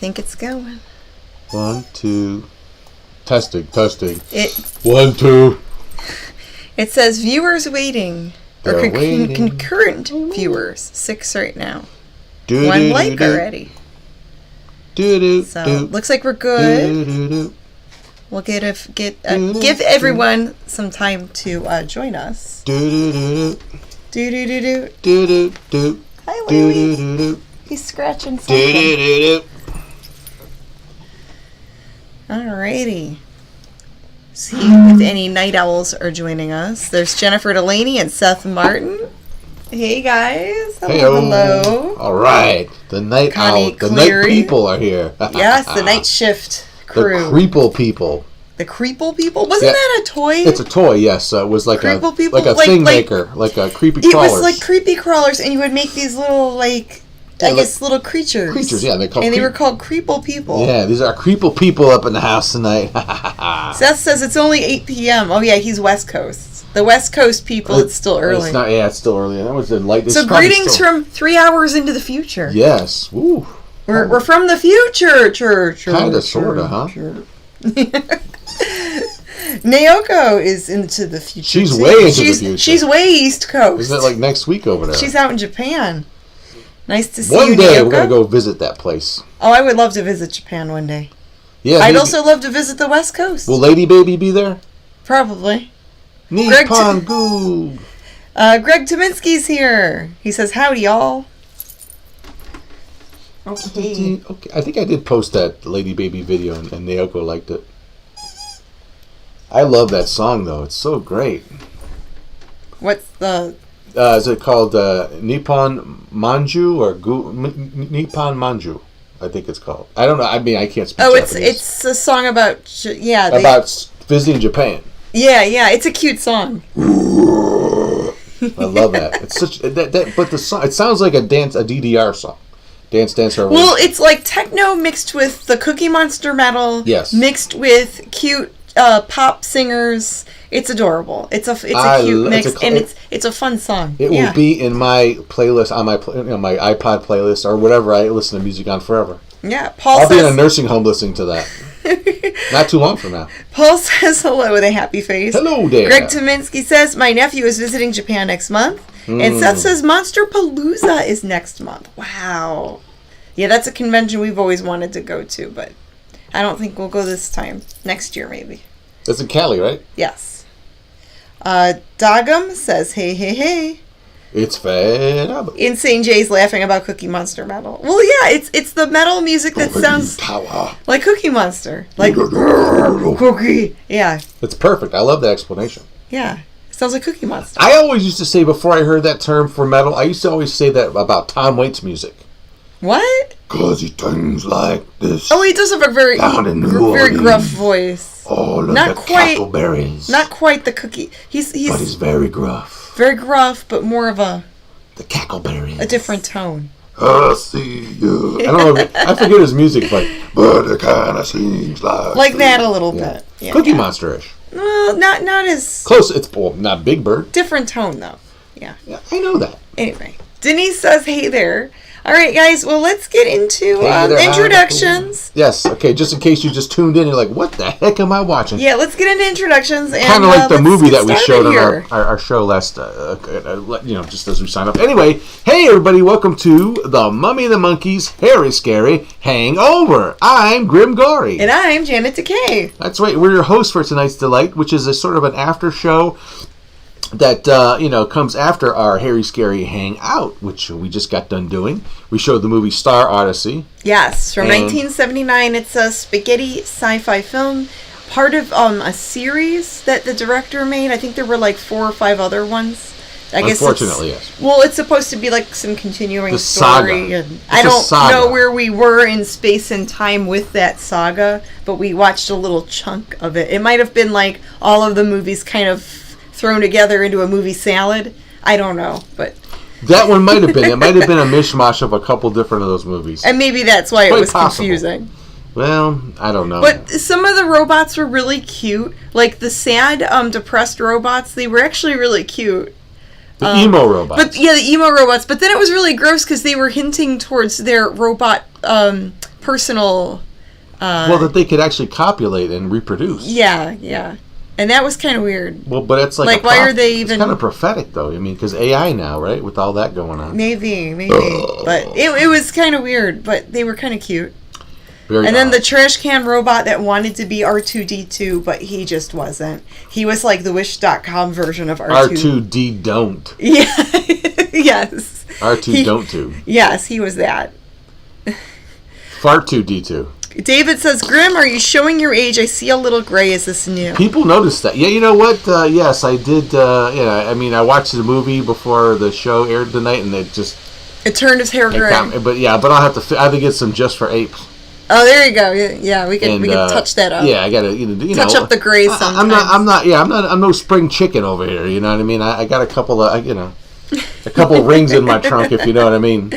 think it's going. 1, 2. Testing. 1, 2. It says viewers waiting. Or Waiting. concurrent viewers. 6 right now. Do, 1 do, like do, already. So do, looks like we're good. do. We'll give everyone some time to join us. Do. Hi, Louie. He's scratching something. Alrighty. See if any night owls are joining us. There's Jennifer Delaney and Seth Martin. Hey guys. Hello. All right. The night Connie owl. The Cleary. night people are here. Yes, the night shift crew. The creeple people. The creeple people? Wasn't that a toy? It's a toy, yes. It was like Creeple people? a thing maker, like a creepy crawlers. It was like creepy crawlers, and you would make these little, little creatures. Creatures, yeah. They were called creeple people. Yeah, these are creeple people up in the house tonight. Seth says it's only 8 p.m. Oh, yeah, he's West Coast. The West Coast people, it's still early. It's still early. That was the light. So greetings from 3 hours into the future. Yes. Woo. We're from the future. Kind of, sort of, huh? Naoko is into the future. She's way into the future. She's way East Coast. Isn't it like next week over there? She's out in Japan. Nice to see you, One day Naoko. we're going to go visit that place. Oh, I would love to visit Japan one day. Yeah. I'd also love to visit the West Coast. Will Lady Baby be there? Probably. Nippon Manju. Greg Tominski's here. He says, howdy, y'all. Okay. I think I did post that Lady Baby video and Naoko liked it. I love that song, though. It's so great. What's the... is it called Nippon Manju or Nippon Manju? I think it's called. I don't know. I mean, I can't speak Japanese. It's a song about... about visiting Japan. Yeah. It's a cute song. I love that. It's such... but the song... It sounds like a DDR song. Dance. Well, it's like techno mixed with the Cookie Monster metal. Yes. Mixed with cute... pop singers. It's adorable. It's a cute mix, it's a fun song. It will be in my playlist on my my iPod playlist or whatever I listen to music on forever. Yeah, I'll be in a nursing home listening to that. Not too long from now. Paul says hello with a happy face. Hello there. Greg Tominski says my nephew is visiting Japan next month, and Seth says Monster Palooza is next month. Wow. Yeah, that's a convention we've always wanted to go to, but I don't think we'll go this time. Next year, maybe. That's in Cali, right? Yes. Dogum says, hey. It's fed up. Insane Jay's laughing about Cookie Monster metal. Well, yeah, it's the metal music that sounds like Cookie Monster. Like, Cookie. Yeah. It's perfect. I love that explanation. Yeah. It sounds like Cookie Monster. I always used to say, before I heard that term for metal, I used to always say that about Tom Waits music. What? Because he sings like this. Oh, he does have a very gruff voice. All of the cackleberries. Not quite the cookie. But he's very gruff. Very gruff, but more of the cackleberries. A different tone. I see you. I don't know. I forget his music, but it kind of sings like that a little bit. Yeah, Cookie Monster-ish. Well, not as close. It's not Big Bird. Different tone though. Yeah. I know that. Anyway, Denise says, "Hey there." All right, guys. Well, let's get into introductions. Yes. Okay. Just in case you just tuned in, you're like, "What the heck am I watching?" Yeah. Let's get into introductions. Kind of like the movie that we showed on our show last. Just as we sign up. Anyway, hey everybody, welcome to the Mummy and the Monkey's Hairy Scary Hangover. I'm Grim Gory, and I'm Janet Decay. That's right. We're your hosts for tonight's delight, which is a sort of an after show that comes after our Hairy Scary Hangout, which we just got done doing. We showed the movie Star Odyssey. Yes, from 1979. It's a spaghetti sci-fi film, part of a series that the director made. I think there were like 4 or 5 other ones. Unfortunately, yes. Well, it's supposed to be like some continuing story. Saga. And I don't know where we were in space and time with that saga, but we watched a little chunk of it. It might have been like all of the movies kind of thrown together into a movie salad. I don't know, but that one might have been. It might have been a mishmash of a couple different of those movies, and maybe that's why it was confusing. Well, I don't know. But some of the robots were really cute, like the sad, depressed robots. They were actually really cute. The emo robots. But yeah, the emo robots. But then it was really gross because they were hinting towards their robot personal. That they could actually copulate and reproduce. Yeah. And that was kind of weird. Well, but it's like why are they even... It's kind of prophetic, though. I mean, because AI now, right? With all that going on. Maybe. But it was kind of weird, but they were kind of cute. Very and then the trash can robot that wanted to be R2-D2, but he just wasn't. He was like the Wish.com version of R2. R2D don't. Yeah. Yes. R2 don't do. Yes, he was that. Fart2D2. David says, Grim, are you showing your age? I see a little gray. Is this new? People noticed that. Yeah, you know what? Yes, I did. I mean, I watched the movie before the show aired tonight, and it turned his hair gray. But I'll have to. I have to get some just for apes. Oh, there you go. Yeah, we can touch that up. Yeah, I gotta touch up the gray sometimes. I'm no spring chicken over here. You know what I mean? I got a couple of a couple rings in my trunk, if you know what I mean.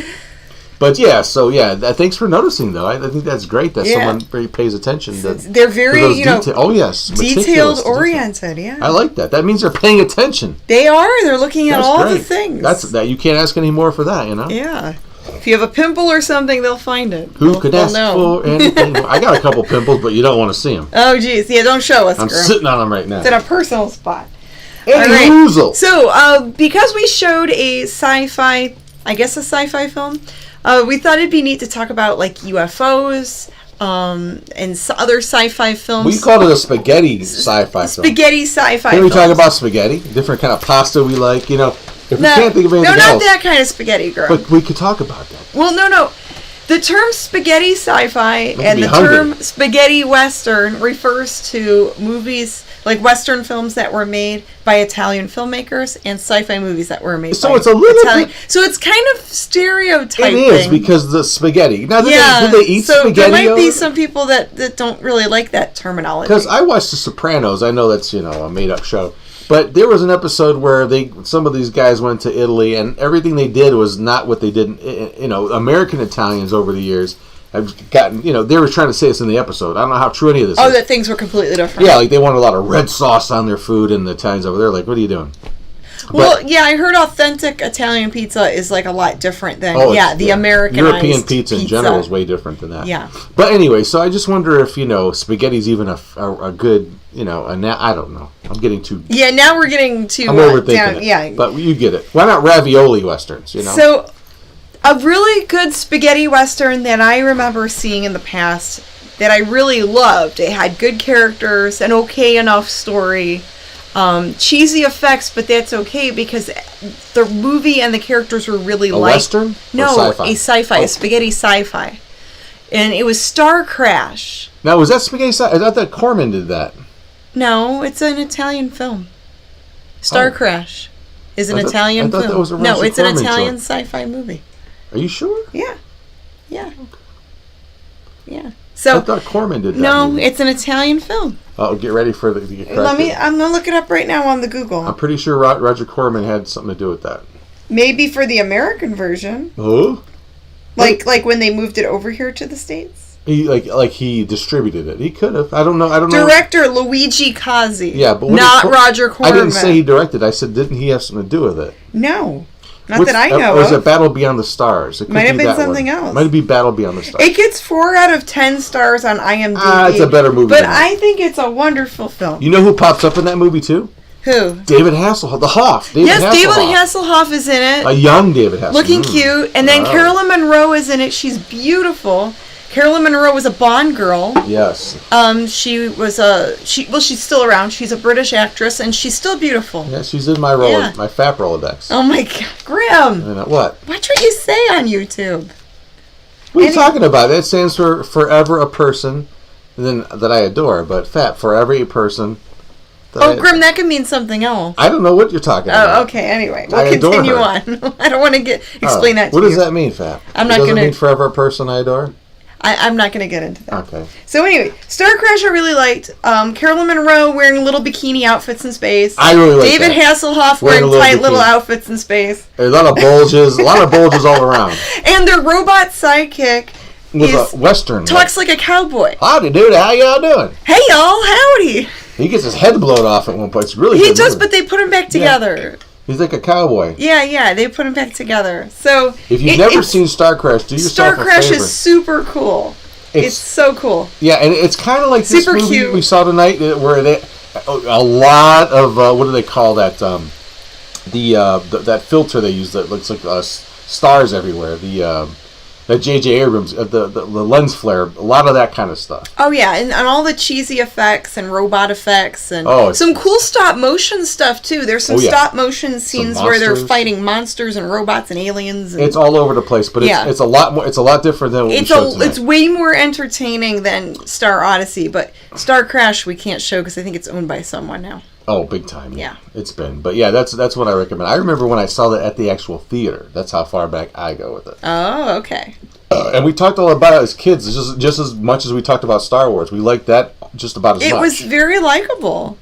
But thanks for noticing, though. I think that's great that someone very pays attention. They're very, detailed oriented. Yeah, I like that. That means they're paying attention. They are. They're looking at all the things. That's that. You can't ask any more for that, you know. Yeah. If you have a pimple or something, they'll find it. Who could ask for anything? I got a couple pimples, but you don't want to see them. Oh, geez. Yeah, don't show us. I'm sitting on them right now. It's in a personal spot. Right. So, because we showed a sci-fi film. We thought it'd be neat to talk about like UFOs and other sci-fi films. We called it a spaghetti sci-fi film. Spaghetti sci-fi. Can we talk about spaghetti? Different kind of pasta we like, you know. If we can't think of anything else. No, not that kind of spaghetti, girl. But we could talk about that. Well, no. The term spaghetti sci-fi and the term spaghetti western refers to movies, like western films that were made by Italian filmmakers and sci-fi movies that were made by it's a little Italian. So it's kind of stereotyping. It is, because the spaghetti. Now, do they eat spaghetti? So there might be some people that don't really like that terminology. Because I watched The Sopranos. I know that's, a made-up show. But there was an episode where some of these guys went to Italy, and everything they did was not what they did. American Italians over the years have gotten. They were trying to say this in the episode. I don't know how true any of this is. Oh, that things were completely different. Yeah, like they wanted a lot of red sauce on their food, and the Italians over there like, what are you doing? Well, I heard authentic Italian pizza is like a lot different than the Americanized European pizza in general is way different than that. Yeah. But anyway, so I just wonder if spaghetti's even a good I don't know. I'm getting too. Yeah, now we're getting too. I'm overthinking it. Yeah, but you get it. Why not ravioli westerns? So, a really good spaghetti western that I remember seeing in the past that I really loved. It had good characters, an okay enough story. Cheesy effects, but that's okay because the movie and the characters were really Western? No, sci-fi? A sci-fi, a spaghetti sci-fi. And it was Star Crash. Now, was that spaghetti sci-fi? I thought that Corman did that. No, it's an Italian film. Star Crash is an Italian film. That was a no, it's an Corman Italian joint. Sci-fi movie. Are you sure? Yeah. So I thought Corman did that. No, movie. It's an Italian film. Oh, get ready for the. I'm gonna look it up right now on the Google. I'm pretty sure Roger Corman had something to do with that. Maybe for the American version. Oh. Like when they moved it over here to the States. He distributed it. He could have. I don't know. Director Luigi Cozzi. Yeah, but not Roger Corman. I didn't say he directed. I said, didn't he have something to do with it? No. Not that I know of. Or was it Battle Beyond the Stars? It might have been something else. Might be Battle Beyond the Stars. It gets 4 out of 10 stars on IMDb. It's a better movie. But I think it's a wonderful film. You know who pops up in that movie too? Who? David Hasselhoff. The Hoff. David Hasselhoff is in it. A young David Hasselhoff. Looking cute. And then Carolyn Monroe is in it. She's beautiful. Carolyn Monroe was a Bond girl. Yes. She's still around. She's a British actress, and she's still beautiful. Yeah, she's in my my FAP Rolodex. Oh my God, Grim! What? What would you say on YouTube? What are you talking about? That stands for forever a person, that I adore. But FAP, forever a person. Grim, that could mean something else. I don't know what you're talking about. Oh, okay. Anyway, we'll continue on. I don't want to explain that to you. What does that mean, FAP? Does it mean forever a person I adore? I'm not going to get into that. Okay. So anyway, Star Crash I really liked. Carolyn Monroe wearing little bikini outfits in space. I really liked David Hasselhoff wearing tight little outfits in space. There's a lot of bulges, all around. And their robot sidekick was a Western. Talks like a cowboy. Howdy, dude. How y'all doing? Hey, y'all. Howdy. He gets his head blown off at one point. It's really He does, but they put him back together. Yeah. He's like a cowboy. Yeah, they put him back together. So if you've never seen Star Crash, do yourself a favor. Star Crash is super cool. It's so cool. Yeah, and it's kind of like Super this movie cute. we saw tonight, where a lot of what do they call that? That filter they use that looks like stars everywhere. That J.J. Abrams, the lens flare, a lot of that kind of stuff. Oh, yeah, and all the cheesy effects and robot effects and some cool stop motion stuff, too. There's some stop motion scenes where they're fighting monsters and robots and aliens. And, it's all over the place, but it's a lot more. It's a lot different than what we showed tonight. It's way more entertaining than Star Odyssey, but Star Crash we can't show because I think it's owned by someone now. Oh, big time. Yeah. It's been. But yeah, that's what I recommend. I remember when I saw that at the actual theater. That's how far back I go with it. Oh, okay. And we talked all about it as kids, just as much as we talked about Star Wars. We liked that just about as much. It was very likable.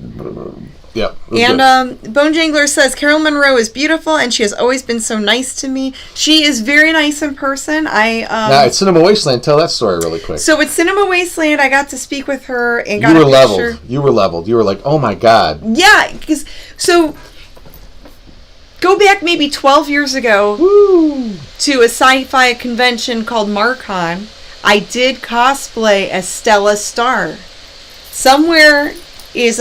Yeah. And Bone Jangler says, Carol Monroe is beautiful, and she has always been so nice to me. She is very nice in person. Now, at Cinema Wasteland, tell that story really quick. So at Cinema Wasteland, I got to speak with her and got a picture. Leveled. You were leveled. You were like, oh my God. Yeah, because go back maybe 12 years ago to a sci-fi convention called Marcon. I did cosplay as Stella Star. Somewhere is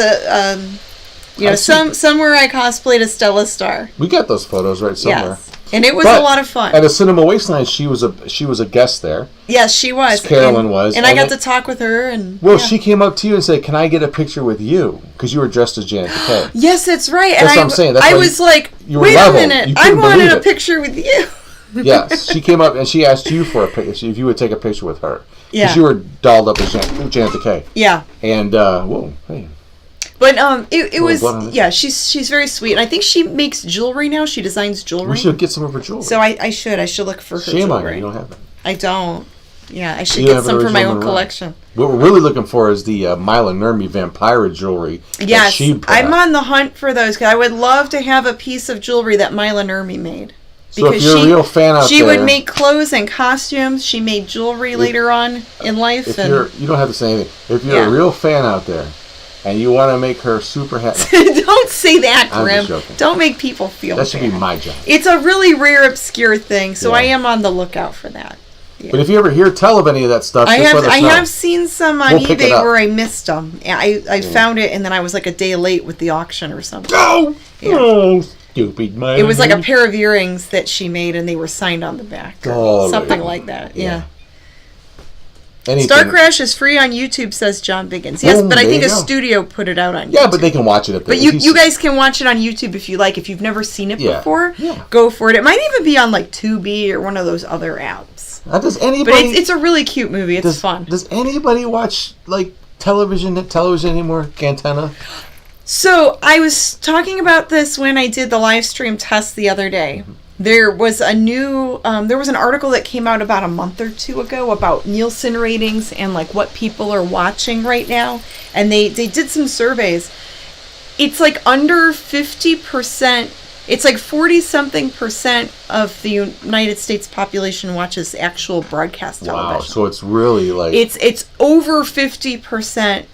somewhere I cosplayed as Stella Star. We got those photos right somewhere. Yes. And it was a lot of fun. At a Cinema Wasteland, she was a guest there. Yes, she was. Carolyn was. And I got to talk with her. And she came up to you and said, can I get a picture with you? Because you were dressed as Janet Decay. Yes, that's right. That's what I'm saying. I was like, wait a minute. I wanted a picture with you. Yes. She came up and she asked you for a picture, if you would take a picture with her. Yeah. Because you were dolled up as Janet Decay. Yeah. And, whoa, hey. But it was she's very sweet, and I think she makes jewelry now. She designs jewelry. We should get some of her jewelry. So I should look for her jewelry. Shame on you, you don't have that. I don't. Yeah, I should get some for my own collection. What we're really looking for is the Mila Nurmi Vampira jewelry. Yes, I'm on the hunt for those because I would love to have a piece of jewelry that Mila Nurmi made. So if you're a real fan out there, she would make clothes and costumes. She made jewelry later on in life. You don't have to say anything. If you're a real fan out there, and you want to make her super happy. Don't say that, Grim. I'm just joking. Don't make people feel that should bad. be my job. It's a really rare, obscure thing, so I am on the lookout for that. Yeah. But if you ever hear tell of any of that stuff, I let us know. have seen some on eBay where I missed them. I found it, and then I was like a day late with the auction or something. Oh, stupid man. It was like a pair of earrings that she made, and they were signed on the back. Something like that, yeah. Anything. Star Crash is free on YouTube, says John Biggins. Yes, but I think a studio put it out on YouTube. Yeah, but they can watch it. But you guys can watch it on YouTube if you like. If you've never seen it before, go for it. It might even be on like Tubi or one of those other apps. Does anybody? But it's a really cute movie. It's fun. Does anybody watch like television anymore? Antenna? So I was talking about this when I did the live stream test the other day. There was an article that came out about a month or two ago about Nielsen ratings and like what people are watching right now. And they did some surveys. It's like under 50%. It's like 40-something% of the United States population watches actual broadcast television. Wow, so it's really like... It's over 50%.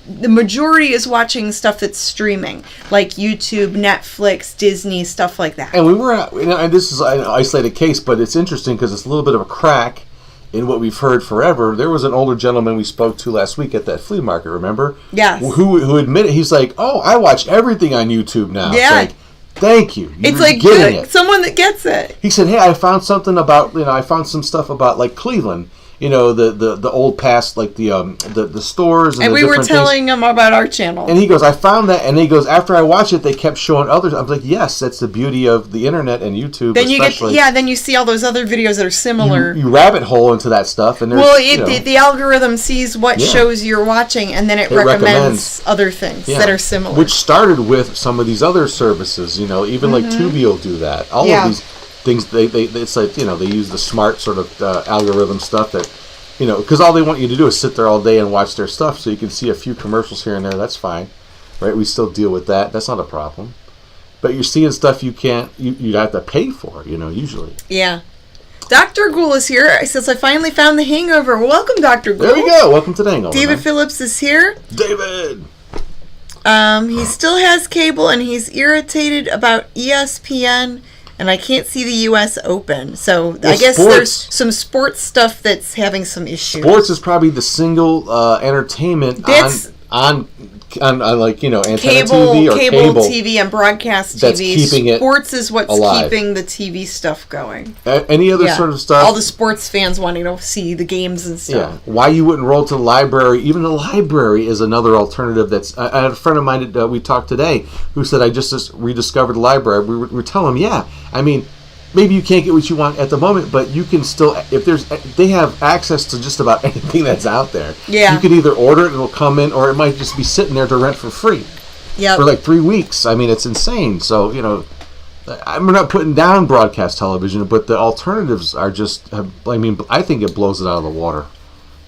The majority is watching stuff that's streaming, like YouTube, Netflix, Disney, stuff like that. And and this is an isolated case, but it's interesting because it's a little bit of a crack in what we've heard forever. There was an older gentleman we spoke to last week at that flea market, remember? Yes. Who admitted, he's like, oh, I watch everything on YouTube now. Yeah. It's like, thank you. It's like good. Someone that gets it. He said, hey, I found something about, I found some stuff about like Cleveland. The old past, like the stores and we were telling him about our channel. And he goes, I found that, and he goes, after I watched it, they kept showing others. I was like, yes, that's the beauty of the internet and YouTube. Then then you see all those other videos that are similar. You rabbit hole into that stuff, and the algorithm sees what shows you're watching, and then it recommends other things that are similar. Which started with some of these other services, even like Tubi will do that. All of these things, it's like, they use the smart sort of algorithm stuff that, because all they want you to do is sit there all day and watch their stuff, so you can see a few commercials here and there. That's fine, right? We still deal with that. That's not a problem. But you're seeing stuff you have to pay for, usually. Yeah. Dr. Ghoul is here. He says, I finally found the Hangover. Welcome, Dr. Ghoul. There you go. Welcome to the Hangover. David Phillips is here. David! He still has cable, and he's irritated about ESPN And I can't see the U.S. Open. So I guess sports. there's some sports stuff that's having some issues. Sports is probably the single entertainment on like, antenna TV or cable TV and broadcast TV. That's keeping it sports is what's alive. keeping the TV stuff going. Any other sort of stuff? All the sports fans wanting to see the games and stuff. Yeah. Why you wouldn't roll to the library? Even the library is another alternative. That's I had a friend of mine that we talked today who said, I just rediscovered the library. We were telling him, yeah. I mean, maybe you can't get what you want at the moment, but you can still, they have access to just about anything that's out there. Yeah. You can either order it and it'll come in, or it might just be sitting there to rent for free. Yep. For like 3 weeks. I mean, it's insane. So, I'm not putting down broadcast television, but the alternatives are just, I think it blows it out of the water.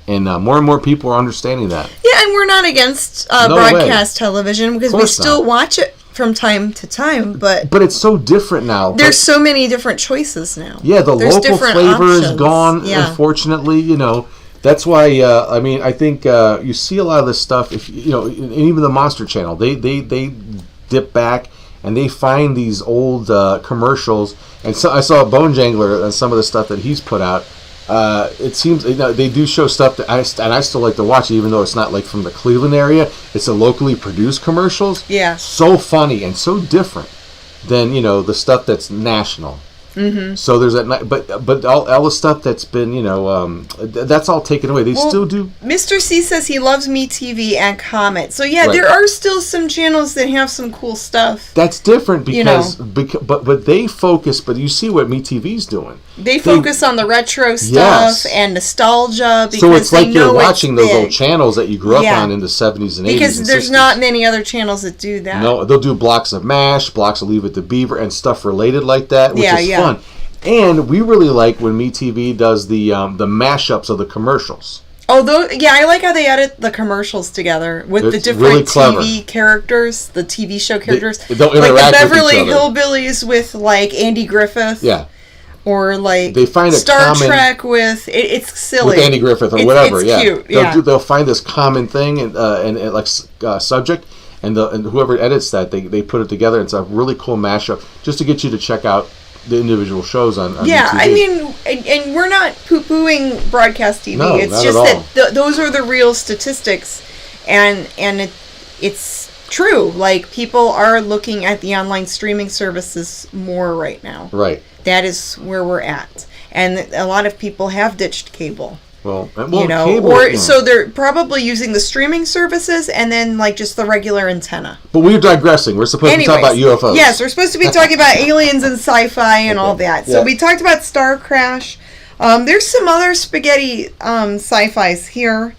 And more and more people are understanding that. Yeah, and we're not against broadcast television because we still watch it from time to time, but it's so different now. There's so many different choices now. Yeah, there's local flavor options. Is gone. Yeah. Unfortunately, that's why. I think you see a lot of this stuff. If and even the Monster Channel, they dip back and they find these old commercials. And so I saw Bone Jangler and some of the stuff that he's put out. It seems they do show stuff that I still like to watch, even though it's not like from the Cleveland area. It's the locally produced commercials. Yeah, so funny and so different than the stuff that's national. Mm-hmm. So there's that, but all the stuff that's been that's all taken away. They still do. Mr. C says he loves MeTV and Comet. So yeah, there are still some channels that have some cool stuff. That's different because but they focus. But you see what MeTV's doing. They focus on the retro stuff and nostalgia. Because so it's like you're watching those old channels that you grew up on in the 70s and 80s. Because there's not many other channels that do that. No, they'll do blocks of MASH, blocks of Leave It to Beaver, and stuff related like that, which is fun. And we really like when MeTV does the mashups of the commercials. Oh, I like how they edit the commercials together with the different really TV characters, the TV show characters. They'll interact like the Beverly with each other. Hillbillies with like Andy Griffith. Yeah. Or like they find Star Trek with it's silly with Andy Griffith or whatever. It's cute. They'll find this common thing and like subject, and whoever edits that they put it together. It's a really cool mashup just to get you to check out the individual shows on yeah, TV. I mean, and we're not poo-pooing broadcast TV. No, it's not just at all. that those are the real statistics, and it's true. Like, people are looking at the online streaming services more right now. Right. That is where we're at, and a lot of people have ditched cable. Well, cable, so they're probably using the streaming services and then like just the regular antenna. But we're digressing. We're supposed to talk about UFOs. Yes, we're supposed to be talking about aliens and sci-fi and all that. So we talked about Star Crash. There's some other spaghetti sci-fis here,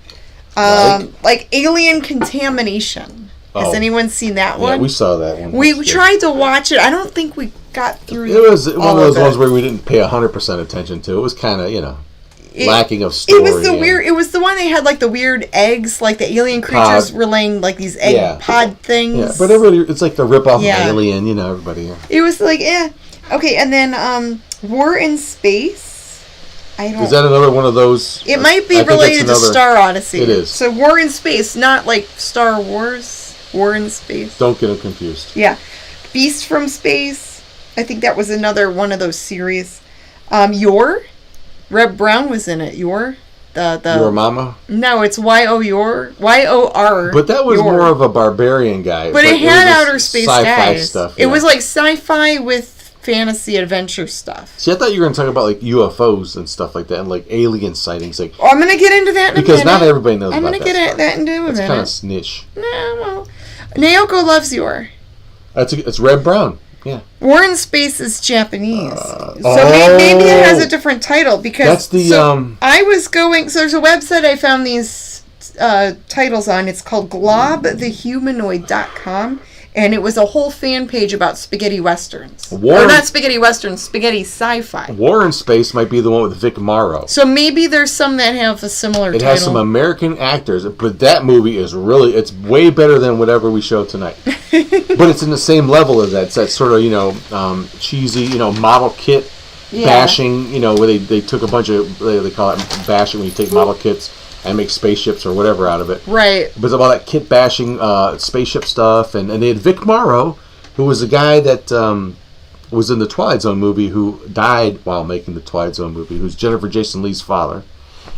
like alien contamination. Has anyone seen that one? Yeah, we saw that one. We tried to watch it. I don't think we got through. It was one of those ones where we didn't pay 100% attention to. It was kind of lacking of story. It was the weird. It was the one that had like the weird eggs, like the alien creatures were laying like these egg pod things. Yeah, but it's like the rip off of Alien. Everybody. Yeah. It was like okay, and then War in Space. Is that another one of those? It might be related to Star Odyssey. It is. So War in Space, not like Star Wars. War in Space. Don't get them confused. Yeah, Beast from Space. I think that was another one of those series. Reb Brown was in it. Your Mama? No, it's Y-O-R. But that was more of a barbarian guy. But it had outer space sci-fi stuff. It was like sci-fi with fantasy adventure stuff. See, I thought you were going to talk about like UFOs and stuff like that and like alien sightings. Like, I'm going to get into that in a minute. Because not everybody knows about that. I'm going to get that into a minute. It's kind of snitch. No, well, Naoko loves your. It's Red Brown. Yeah. War in Space is Japanese. Maybe it has a different title because that's the I was going. So there's a website I found these titles on. It's called globthehumanoid.com. And it was a whole fan page about spaghetti westerns. Not spaghetti westerns, spaghetti sci-fi. War in Space might be the one with Vic Morrow. So maybe there's some that have a similar title. It has some American actors, but that movie is it's way better than whatever we show tonight. But it's in the same level as that. It's that sort of, cheesy, model kit bashing, where they took a bunch of, they call it bashing when you take model kits and make spaceships or whatever out of it. Right. But it's about that kit bashing spaceship stuff. And they had Vic Morrow, who was the guy that was in the Twilight Zone movie, who died while making the Twilight Zone movie, who's Jennifer Jason Leigh's father,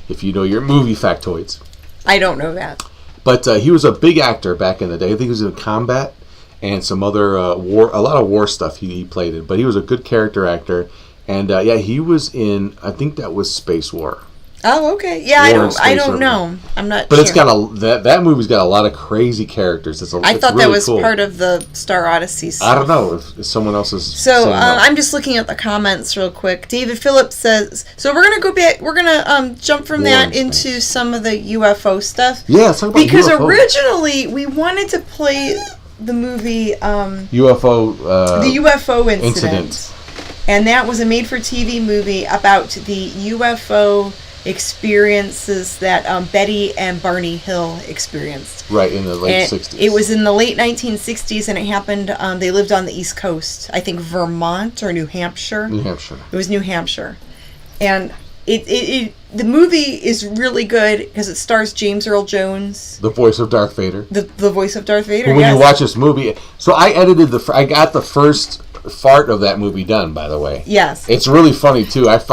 if you know your movie factoids. I don't know that. But he was a big actor back in the day. I think he was in Combat and some other a lot of war stuff he played in. But he was a good character actor. And he was in, I think that was Space War. Oh, okay. Yeah, I don't know. I'm not but sure. It's got that movie's got a lot of crazy characters. I thought really that was cool. Part of the Star Odyssey stuff. I don't know if someone else is. So I'm just looking at the comments real quick. David Phillips says, so we're gonna go back. We're gonna jump from that into some of the UFO stuff. Yeah, let's talk about because UFO. Originally we wanted to play the movie UFO. The UFO incident. And that was a made-for-TV movie about the UFO experiences that Betty and Barney Hill experienced. Right, in the late 60s. It was in the late 1960s, and it happened, they lived on the East Coast. I think Vermont or New Hampshire. New Hampshire. It was New Hampshire. And the movie is really good because it stars James Earl Jones. The voice of Darth Vader. The voice of Darth Vader, when you watch this movie... So I got the first fart of that movie done, by the way. Yes. It's really funny, too. Of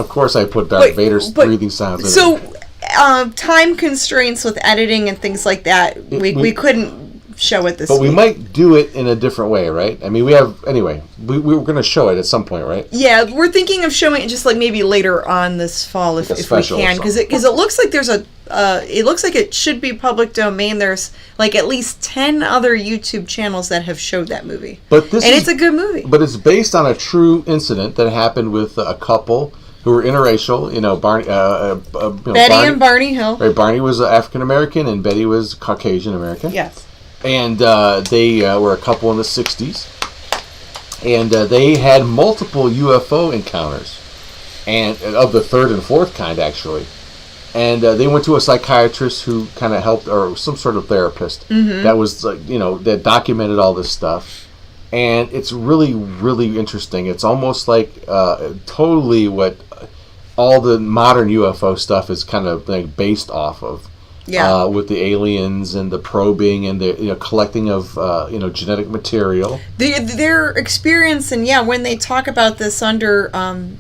course I put Darth Vader's breathing sounds in it. So, time constraints with editing and things like that, we couldn't show it this week. But we might do it in a different way, right? I mean, we were going to show it at some point, right? Yeah, we're thinking of showing it just like maybe later on this fall if we can, because it looks like there's it looks like it should be public domain. There's like at least 10 other YouTube channels that have showed that movie. It's a good movie. But it's based on a true incident that happened with a couple who were interracial. Betty and Barney Hill. Right, Barney was African American and Betty was Caucasian American. Yes. And they were a couple in the 60s. And they had multiple UFO encounters, and of the third and fourth kind, actually. And they went to a psychiatrist who kind of helped, or some sort of therapist that was, that documented all this stuff. And it's really, really interesting. It's almost like totally what all the modern UFO stuff is kind of like based off of. Yeah. With the aliens and the probing and the collecting of genetic material. Their experience, and when they talk about this under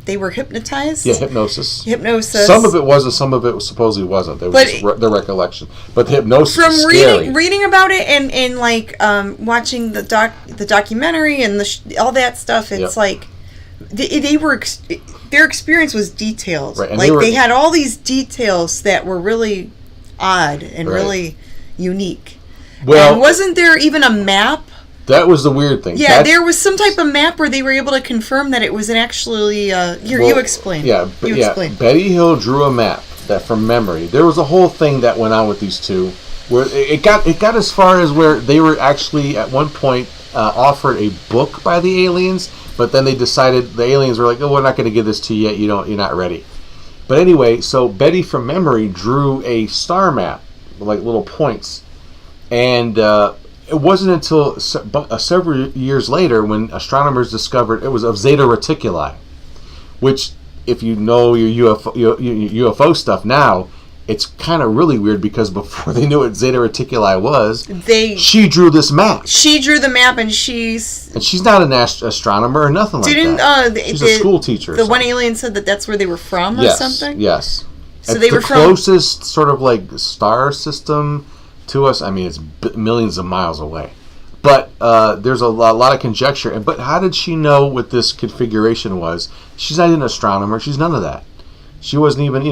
they were hypnotized. Yeah, hypnosis. Some of it was, and some of it supposedly wasn't. It was just their recollection. But the hypnosis from is scary. reading about it and like watching the documentary and all that stuff, it's like they were their experience was detailed. Right. Like they had all these details that were really odd and really unique. Well, and wasn't there even a map? That was the weird thing. Yeah, there was some type of map where they were able to confirm that it was actually. You explain. Explain. Betty Hill drew a map that from memory. There was a whole thing that went on with these two, where it got as far as where they were actually at one point offered a book by the aliens, but then they decided the aliens were like, "Oh, we're not going to give this to you yet. You're not ready." But anyway, so Betty from memory drew a star map, like little points. And it wasn't until several years later when astronomers discovered it was of Zeta Reticuli, which, if you know your UFO stuff now, it's kind of really weird because before they knew what Zeta Reticuli was, she drew this map. She drew the map, and she's not an astronomer or nothing like that. She's a school teacher. The one alien said that's where they were from, or something. Yes. So they were the closest sort of like star system to us. I mean, it's millions of miles away. But there's a lot of conjecture. But how did she know what this configuration was? She's not an astronomer. She's none of that. She wasn't even,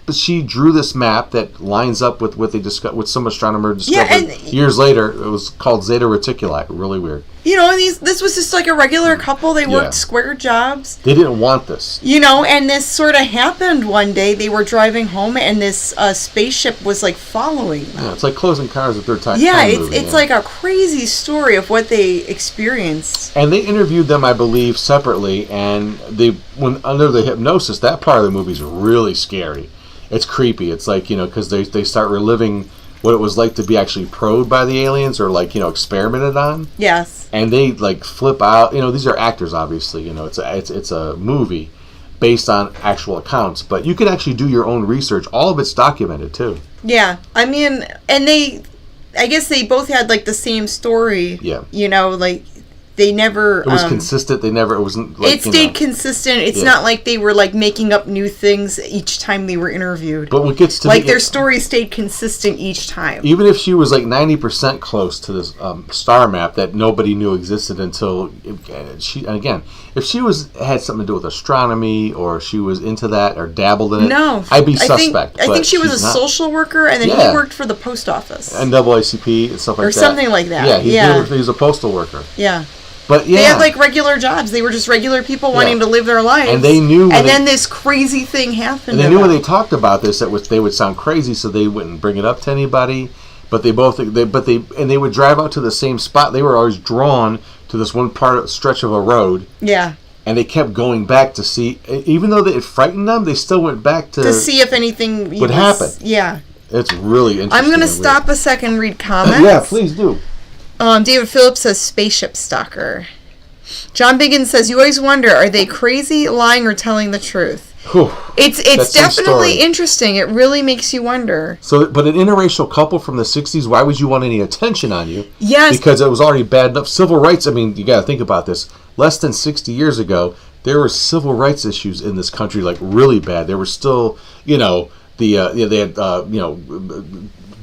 but she drew this map that lines up with what they discovered, with some astronomer discovered years later. It was called Zeta Reticuli. Really weird. This was just like a regular couple. They worked square jobs. They didn't want this. And this sort of happened one day. They were driving home, and this spaceship was like following them. Yeah, it's like Closing Cars at Third Time. Yeah, it's like a crazy story of what they experienced. And they interviewed them, I believe, separately. And when under the hypnosis, that part of the movie is really scary. It's creepy. It's like, because they start reliving what it was like to be actually probed by the aliens or experimented on. Yes. And they flip out. These are actors, obviously. It's a movie based on actual accounts, but you can actually do your own research. All of it's documented too. Yeah, I mean, and I guess they both had the same story. Yeah. they never... It was consistent. It wasn't like... It stayed consistent. It's not like they were, like, making up new things each time they were interviewed. But what gets to like, their story stayed consistent each time. Even if she was, like, 90% close to this star map that nobody knew existed until... if she had something to do with astronomy, or she was into that, or dabbled in it, I'd be suspect. I think she was a social worker, and then he worked for the post office. NAACP and stuff like that. Or something like that. Yeah, he was a postal worker. Yeah. But they had like regular jobs. They were just regular people wanting to live their lives. And they knew. And then this crazy thing happened. And they knew when they talked about this that they would sound crazy, so they wouldn't bring it up to anybody. But they would drive out to the same spot. They were always drawn to this one stretch of a road. Yeah. And they kept going back to see, even though it frightened them, they still went back to see if anything would happen. Yeah. It's really interesting. I'm going to stop a second and read comments. Yeah, please do. David Phillips says, spaceship stalker. John Biggins says, you always wonder, are they crazy, lying, or telling the truth? Whew, it's definitely interesting. It really makes you wonder. So, but an interracial couple from the 60s, why would you want any attention on you? Yes. Because it was already bad enough. Civil rights, I mean, you got to think about this. Less than 60 years ago, there were civil rights issues in this country, like really bad. There were still, they had,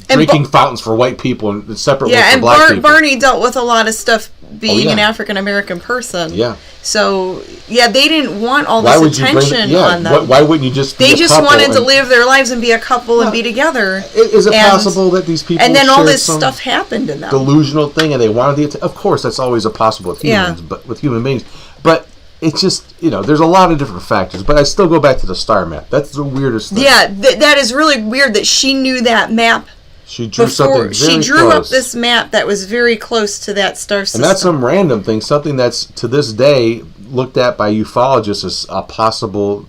drinking fountains for white people and separate ones for black people. Barney dealt with a lot of stuff being an African-American person. Yeah. So, they didn't want all this attention on them. Why wouldn't you just They just wanted to live their lives and be a couple and be together. Is it possible that these people and then all this stuff happened to them? Delusional thing, and they wanted the... Of course, that's always a possible with humans, but with human beings. But it's just, there's a lot of different factors. But I still go back to the star map. That's the weirdest thing. Yeah, that is really weird that she knew that map. She drew something very She drew up this map that was very close to that star system. And that's some random thing, something that's to this day looked at by ufologists as a possible,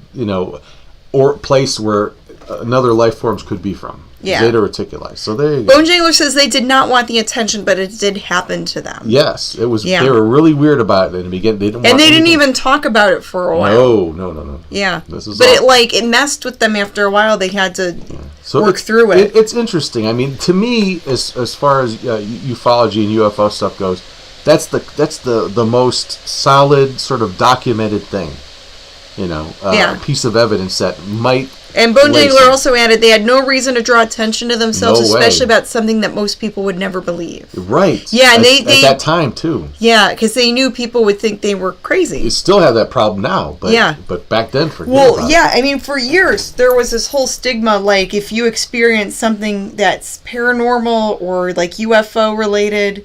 or place where another life forms could be from. Yeah. Zeta Reticuli. So there you go. Bone Jangler says they did not want the attention, but it did happen to them. Yes, it was. Yeah. They were really weird about it in the beginning. They didn't even talk about it for a while. No. Yeah, it messed with them after a while. They had to work through it. It's interesting. I mean, to me, as far as ufology and UFO stuff goes, that's the most solid sort of documented thing. Piece of evidence that might. And Bone Jangler also added they had no reason to draw attention to themselves, especially about something that most people would never believe. Right. Yeah, and they at that time too. Yeah, because they knew people would think they were crazy. You still have that problem now, but back then, I mean, for years there was this whole stigma, like if you experience something that's paranormal or like UFO related,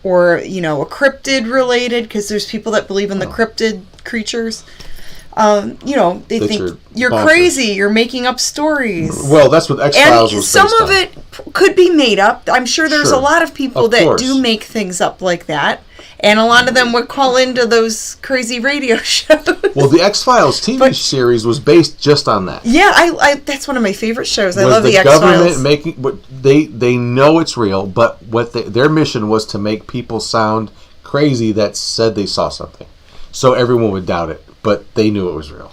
or a cryptid related, because there's people that believe in the cryptid creatures. They think you're crazy. You're making up stories. Well, that's what X-Files was based on. Some of it could be made up. I'm sure there's a lot of people that do make things up like that. And a lot of them would call into those crazy radio shows. Well, the X-Files TV series was based just on that. Yeah, I that's one of my favorite shows. I love the X-Files. Government making they know it's real, but their mission was to make people sound crazy that said they saw something, so everyone would doubt it. But they knew it was real.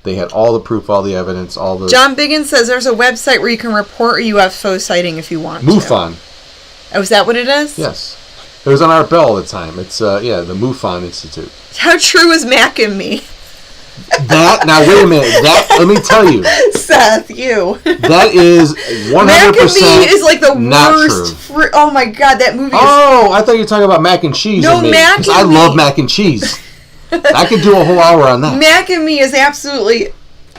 They had all the proof, all the evidence, all the... John Biggins says there's a website where you can report a UFO sighting if you want MUFON. Oh, is that what it is? Yes. It was on our bell all the time. It's, the MUFON Institute. How true is Mac and Me? Now, wait a minute. Let me tell you. Seth, you. That is 100% Mac and Me is like the worst. Oh, my God, that movie is... Oh, I thought you were talking about mac and cheese. No, Mac and Me. I love mac and cheese. I could do a whole hour on that. Mac and Me is absolutely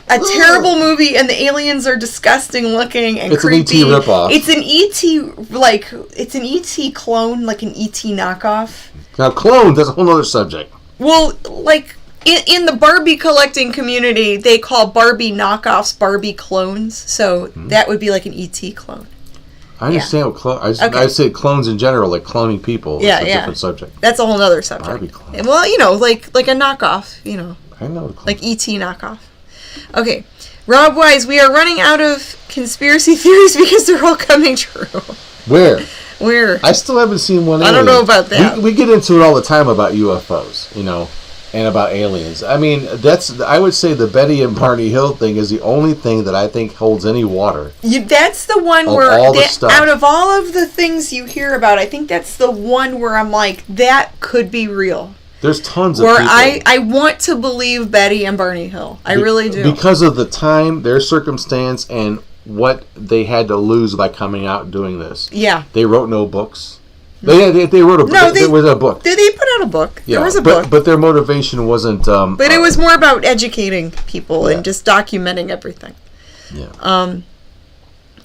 a terrible movie, and the aliens are disgusting looking and creepy. It's an ET ripoff. It's an ET clone, like an ET knockoff. Now, clones, that's a whole other subject. Well, like, in the Barbie collecting community, they call Barbie knockoffs Barbie clones, so that would be like an ET clone. I understand what clones... I say clones in general, like cloning people. Yeah, it's a different subject. That's a whole other subject. Barbie clone. Well, like a knockoff, I know the clone. Like ET knockoff. Okay. Rob Wise, we are running out of conspiracy theories because they're all coming true. Where? Where? I still haven't seen one. I don't know about that. We get into it all the time about UFOs, and about aliens. I mean, I would say the Betty and Barney Hill thing is the only thing that I think holds any water. That's the one where, out of all of the things you hear about, I think that's the one where I'm like, that could be real. There's tons of people. Where I want to believe Betty and Barney Hill. I really do. Because of the time, their circumstance, and what they had to lose by coming out and doing this. Yeah. They wrote no books. They wrote a book. No, there was a book. They put out a book. Yeah, there was a book. But their motivation wasn't... but it was more about educating people and just documenting everything. Yeah.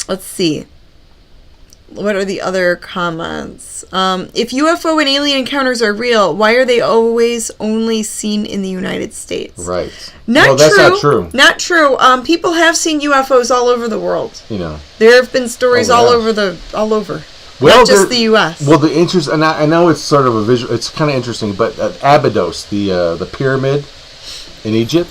Let's see. What are the other comments? If UFO and alien encounters are real, why are they always only seen in the United States? Right. That's not true. Not true. People have seen UFOs all over the world. There have been stories all over. Well, not just the U.S. Well, the interest, and I know it's sort of a visual. It's kind of interesting, but Abydos, the pyramid in Egypt.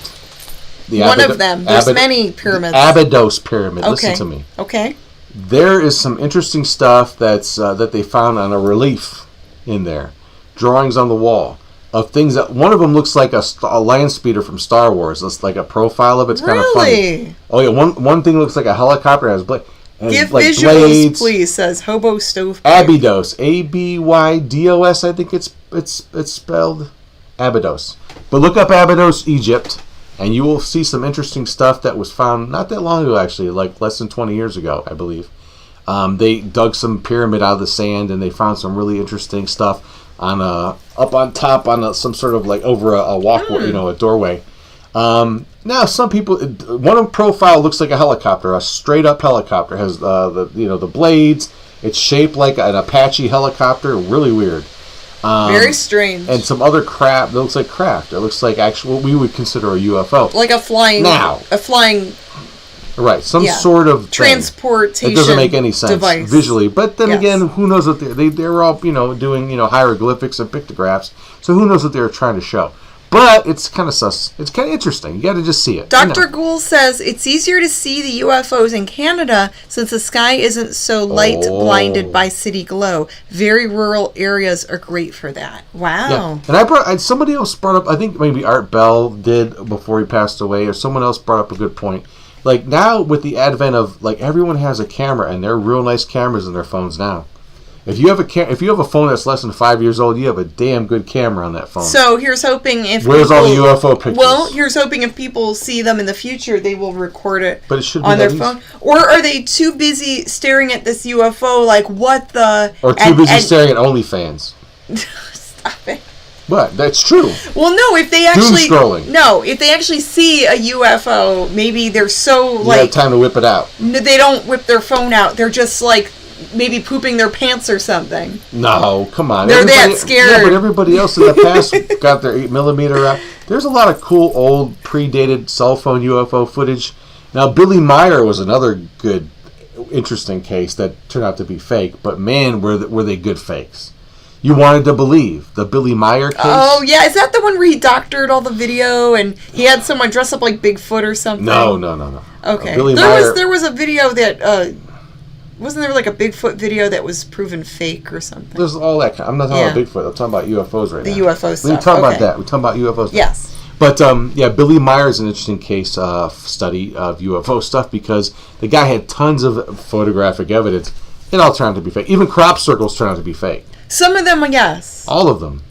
One of them. There's many pyramids. Abydos pyramid. Okay. Listen to me. Okay. There is some interesting stuff that they found on a relief in there, drawings on the wall of things that one of them looks like a land speeder from Star Wars. It's like a profile of it. It's kind of funny. Oh yeah, one thing looks like a helicopter. Has give like visuals, blades. Please. Says Hobo Stove. Abydos, Abydos. I think it's spelled Abydos. But look up Abydos, Egypt, and you will see some interesting stuff that was found not that long ago, actually, like less than 20 years ago, I believe. They dug some pyramid out of the sand, and they found some really interesting stuff on up on top on some sort of like over a walkway, a doorway. Now, some people, one profile looks like a helicopter, a straight up helicopter. It has the blades. It's shaped like an Apache helicopter. Really weird. Very strange. And some other crap that looks like craft. It looks like actually what we would consider a UFO. Like a flying. Right, some sort of transportation. It doesn't make any sense device. Visually, but then again, who knows what they're all doing hieroglyphics and pictographs. So who knows what they were trying to show? But it's kind of sus. It's kind of interesting. You got to just see it. Dr. Gould says it's easier to see the UFOs in Canada since the sky isn't so light blinded by city glow. Very rural areas are great for that. Wow. Yeah. And somebody else brought up, I think maybe Art Bell did before he passed away, or someone else brought up a good point. Like now with the advent of everyone has a camera, and they're real nice cameras in their phones now. If you have a phone that's less than 5 years old, you have a damn good camera on that phone. So here's hoping where's all the UFO pictures? Well, here's hoping if people see them in the future, they will record it, but it should be on their phone. Or are they too busy staring at this UFO? Like what the? Or too busy staring at OnlyFans. Stop it. But that's true. Well, no. If they actually if they actually see a UFO, maybe they're so you have time to whip it out. No, they don't whip their phone out. They're just like. Maybe pooping their pants or something. No, come on. They're that scared. Yeah, but everybody else in the past got their 8mm out. There's a lot of cool old predated cell phone UFO footage. Now, Billy Meyer was another good, interesting case that turned out to be fake. But man, were they good fakes. You wanted to believe the Billy Meyer case. Oh yeah, is that the one where he doctored all the video and he had someone dress up like Bigfoot or something? No. Okay, there was a video that. Wasn't there like a Bigfoot video that was proven fake or something? There's all that. I'm not talking about Bigfoot. I'm talking about UFOs right now. The UFO stuff. We talk about that. We're talking about UFOs. Yes. But Billy Meyer's an interesting case study of UFO stuff because the guy had tons of photographic evidence. It all turned out to be fake. Even crop circles turned out to be fake. Some of them, yes. All of them.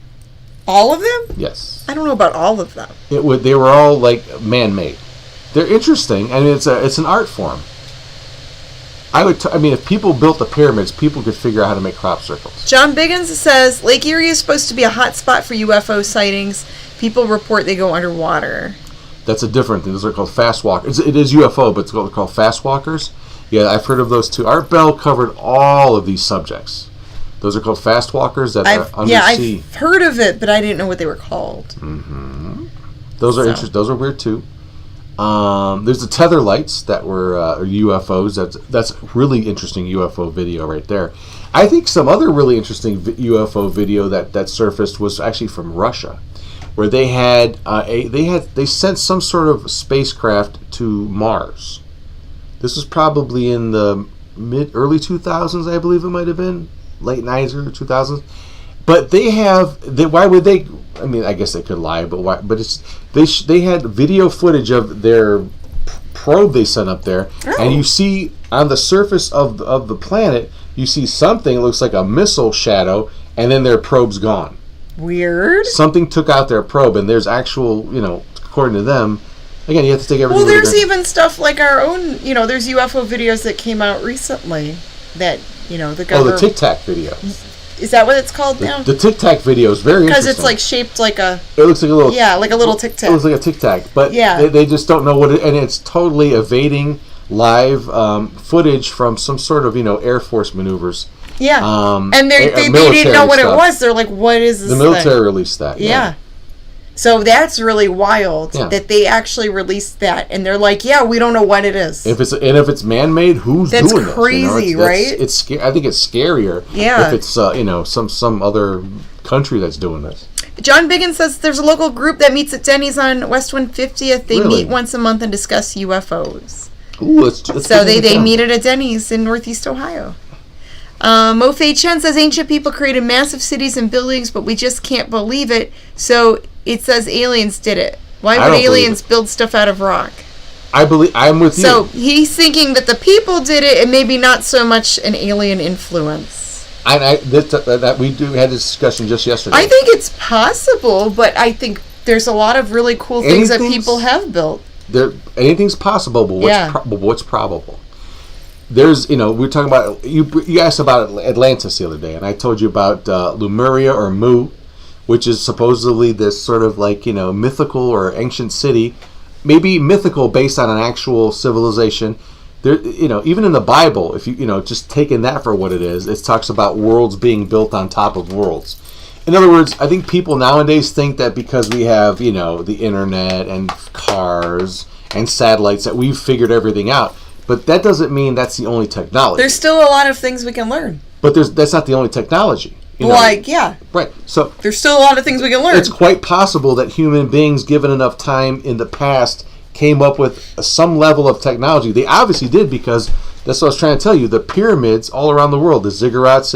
All of them? Yes. I don't know about all of them. They were all like man-made. They're interesting, and it's an art form. If people built the pyramids, people could figure out how to make crop circles. John Biggins says Lake Erie is supposed to be a hot spot for UFO sightings. People report they go underwater. That's a different thing. Those are called fast walkers. It is UFO, but it's called fast walkers. Yeah, I've heard of those too. Art Bell covered all of these subjects. Those are called fast walkers that are undersea. Yeah, I've heard of it, but I didn't know what they were called. Mm-hmm. Those are interesting. Those are weird too. There's the tether lights that were UFOs. That's really interesting UFO video right there. I think some other really interesting UFO video that surfaced was actually from Russia, where they sent some sort of spacecraft to Mars. This was probably in the early 2000s, I believe it might have been late 90s or 2000s. But why would they? I mean, I guess they could lie, but why? But they had video footage of their probe they sent up there, and you see on the surface of the planet, you see something that looks like a missile shadow, and then their probe's gone. Weird. Something took out their probe, and there's actual, according to them, again, you have to take everything. Well, there's even stuff like our own, there's UFO videos that came out recently that, the government... Oh, the Tic Tac video. Is that what it's called now? The Tic Tac video is very interesting. Because it's like shaped like a... It looks like a little... Yeah, like a little Tic Tac. It looks like a Tic Tac. But they just don't know what it... And it's totally evading live footage from some sort of, Air Force maneuvers. Yeah. And they didn't know what it was. They're like, what is this The military released that. Yeah. So that's really wild that they actually released that, and they're like, "Yeah, we don't know what it is." If it's man-made, who's doing it? That's crazy, right? I think it's scarier. Yeah. If it's some other country that's doing this. John Biggins says there's a local group that meets at Denny's on West 150th. They meet once a month and discuss UFOs. Ooh, let's so they meet at a Denny's in Northeast Ohio. Mo Fei Chen says ancient people created massive cities and buildings, but we just can't believe it. So it says aliens did it. Why would aliens build stuff out of rock? I'm with you. So he's thinking that the people did it, and maybe not so much an alien influence. We had this discussion just yesterday. I think it's possible, but I think there's a lot of really cool things that people have built. Anything's possible, but what's probable? There's, we were talking about, you asked about Atlantis the other day, and I told you about Lemuria or Mu, which is supposedly this sort of like, mythical or ancient city, maybe mythical based on an actual civilization. There, even in the Bible, if you just taking that for what it is, it talks about worlds being built on top of worlds. In other words, I think people nowadays think that because we have, the internet and cars and satellites that we've figured everything out. But that doesn't mean that's the only technology. There's still a lot of things we can learn. But that's not the only technology. Right. So there's still a lot of things we can learn. It's quite possible that human beings, given enough time in the past, came up with some level of technology. They obviously did, because that's what I was trying to tell you. The pyramids all around the world, the ziggurats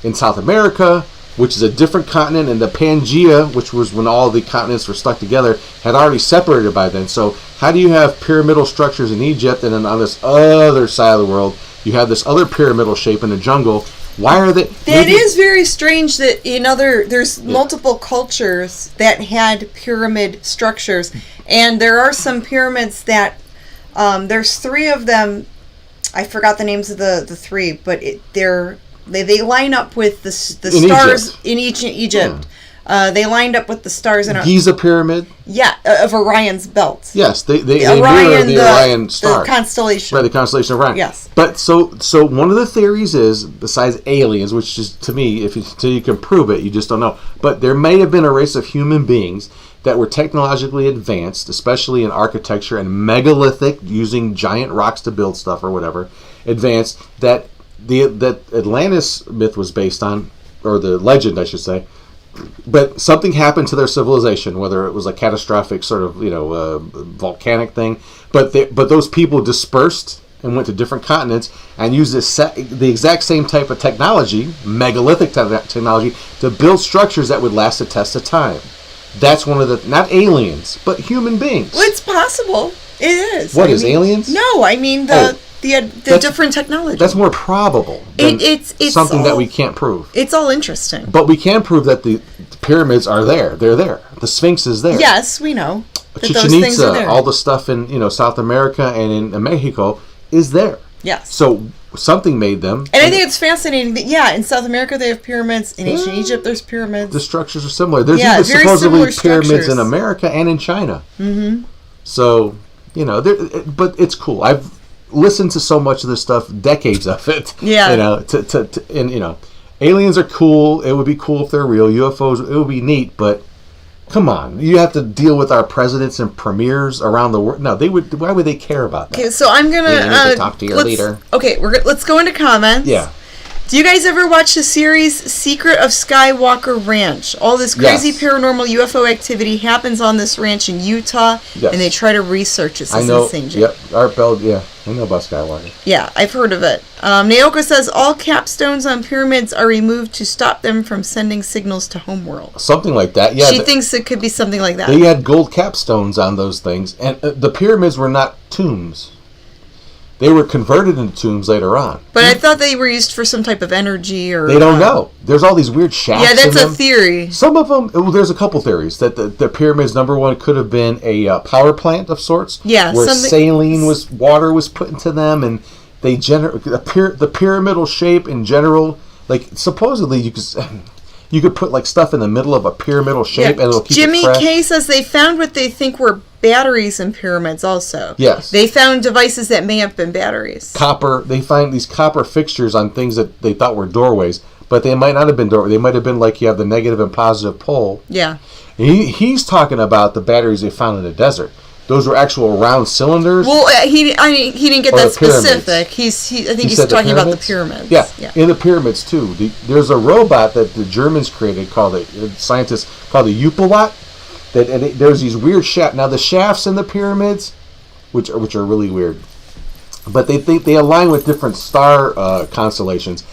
in South America, which is a different continent, and the Pangea, which was when all the continents were stuck together, had already separated by then. So how do you have pyramidal structures in Egypt, and then on this other side of the world, you have this other pyramidal shape in the jungle? Why are they... It is very strange that there's multiple cultures that had pyramid structures, and there are some pyramids that, there's 3 of them, I forgot the names of the 3, but they line up with the stars in Egypt. They lined up with the stars in Giza pyramid. Yeah, of Orion's belt. Yes, they mirror the Orion star, the constellation. Right, the constellation of Orion. Yes. But so one of the theories is, besides aliens, which is, to me, until you can prove it, you just don't know. But there may have been a race of human beings that were technologically advanced, especially in architecture and megalithic, using giant rocks to build stuff or whatever, advanced, that Atlantis myth was based on, or the legend, I should say. But something happened to their civilization, whether it was a catastrophic sort of, volcanic thing. But those people dispersed and went to different continents and used the exact same type of technology, megalithic technology, to build structures that would last the test of time. That's one of the, not aliens, but human beings. Well, it's possible. It is. What is aliens? No, I mean the different technology. That's more probable than it's something that we can't prove. It's all interesting. But we can prove that the pyramids are there. They're there. The Sphinx is there. Yes, we know that Chichen those things are Itza, there. all the stuff in South America and in Mexico is there. Yes. So something made them. And I think it's fascinating that, in South America they have pyramids. In ancient Egypt there's pyramids. The structures are similar. There's even supposedly pyramids in America and in China. Mm-hmm. So, but it's cool. I've listened to so much of this stuff, decades of it. Yeah. Aliens are cool. It would be cool if they're real. UFOs, it would be neat, but come on. You have to deal with our presidents and premiers around the world. No, why would they care about that? Okay, so I'm going to talk to your leader. Okay, let's go into comments. Yeah. Do you guys ever watch the series Secret of Skywalker Ranch? All this crazy paranormal UFO activity happens on this ranch in Utah, and they try to research it. I know. Yep. Art Bell. Yeah, I know about Skywalker. Yeah, I've heard of it. Naoko says all capstones on pyramids are removed to stop them from sending signals to homeworld. Something like that. Yeah. She thinks it could be something like that. They had gold capstones on those things, and the pyramids were not tombs. They were converted into tombs later on. But I thought they were used for some type of energy or... They don't know. There's all these weird shafts in them. Yeah, that's a theory. Some of them... Well, there's a couple theories. That the pyramids, number one, could have been a power plant of sorts. Yeah. Where water was put into them, and they the pyramidal shape in general... Like, supposedly, you could put, like, stuff in the middle of a pyramidal shape, and it'll keep it fresh. Jimmy K says they found what they think were batteries in pyramids also. Yes. They found devices that may have been batteries. Copper. They find these copper fixtures on things that they thought were doorways, but they might not have been doorways. They might have been like you have the negative and positive pole. Yeah. He's talking about the batteries they found in the desert. Those were actual round cylinders. Well, he didn't get that specific. I think he's talking about the pyramids. Yeah, in the pyramids too. There's a robot that the Germans created scientists called the Upalot. There's these weird shafts. Now the shafts in the pyramids, which are really weird, but they align with different star constellations.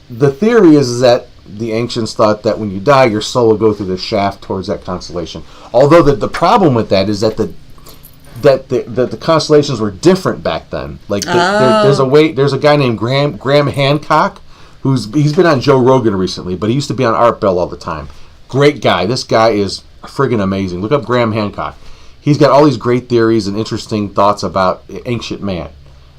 The theory is that the ancients thought that when you die, your soul will go through the shaft towards that constellation. Although the problem with that is that the constellations were different back then. Like there's a guy named Graham Hancock he's been on Joe Rogan recently, but he used to be on Art Bell all the time. Great guy. This guy is friggin' amazing. Look up Graham Hancock. He's got all these great theories and interesting thoughts about ancient man.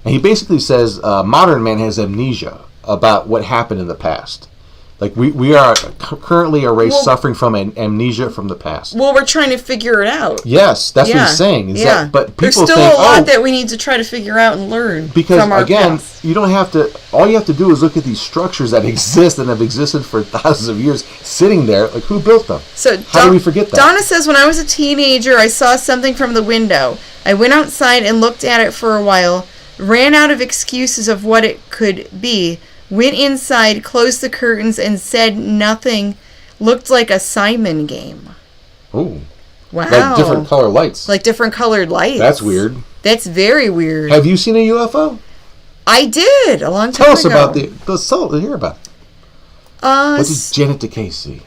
And he basically says modern man has amnesia about what happened in the past. Like we are currently a race suffering from an amnesia from the past. Well, we're trying to figure it out. Yes, that's what he's saying. But people there's still a lot that we need to try to figure out and learn. Because from our past. You don't have to. All you have to do is look at these structures that exist and have existed for thousands of years, sitting there. Like who built them? So how do we forget that? Donna says, when I was a teenager, I saw something from the window. I went outside and looked at it for a while. Ran out of excuses of what it could be. Went inside, closed the curtains, and said nothing. Looked like a Simon game. Ooh. Wow. Like different color lights. Like different colored lights. That's weird. That's very weird. Have you seen a UFO? I did, a long time ago. Tell us about hear about it. What did Janet DeCay see?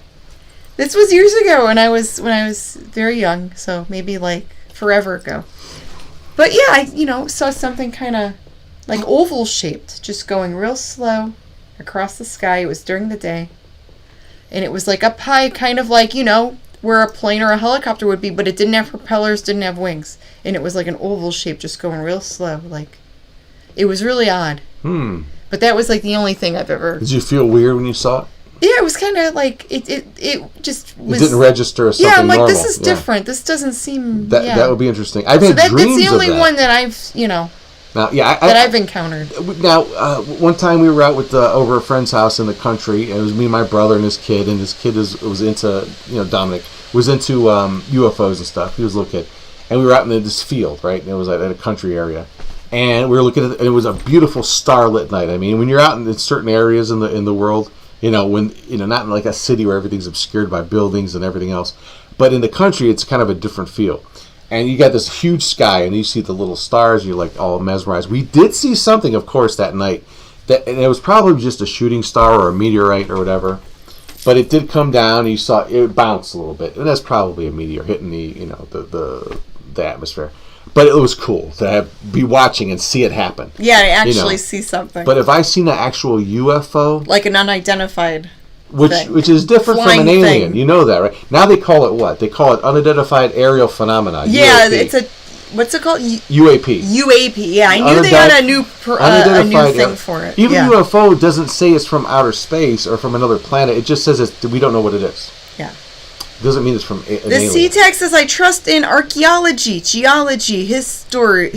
This was years ago when I was very young, so maybe like forever ago. But yeah, I saw something kind of like oval shaped, just going real slow across the sky. It was during the day. And it was like up high, kind of like, where a plane or a helicopter would be, but it didn't have propellers, didn't have wings. And it was like an oval shape, just going real slow. Like, it was really odd. But that was like the only thing I've ever... Did you feel weird when you saw it? Yeah, it was kind of like, it just was... It didn't register as something normal. Yeah, I'm like, this is different. This doesn't seem... That would be interesting. I've had dreams of that. That's the only one that I've, I've encountered. Now, one time we were out with over a friend's house in the country, and it was me, my brother, and his kid. And his kid was into, Dominic was into UFOs and stuff. He was a little kid, and we were out in this field, right? And it was at a country area, and we were looking at it. And it was a beautiful starlit night. I mean, when you're out in certain areas in the world, when not in like a city where everything's obscured by buildings and everything else, but in the country, it's kind of a different feel. And you got this huge sky, and you see the little stars, and you're like all mesmerized. We did see something, of course, that night. And it was probably just a shooting star or a meteorite or whatever. But it did come down, and you saw it bounce a little bit. And that's probably a meteor hitting the atmosphere. But it was cool to be watching and see it happen. Yeah, to actually see something. But if I seen an actual UFO... Like an unidentified... Which is different from an alien. You know that, right? Now they call it what? They call it unidentified aerial phenomena. Yeah, UAP. it's a... What's it called? UAP. UAP, yeah. I knew they had a new thing for it. Even UFO doesn't say it's from outer space or from another planet. It just says we don't know what it is. Yeah. Doesn't mean it's from an alien. The C-Text says, I trust in archaeology, geology, history,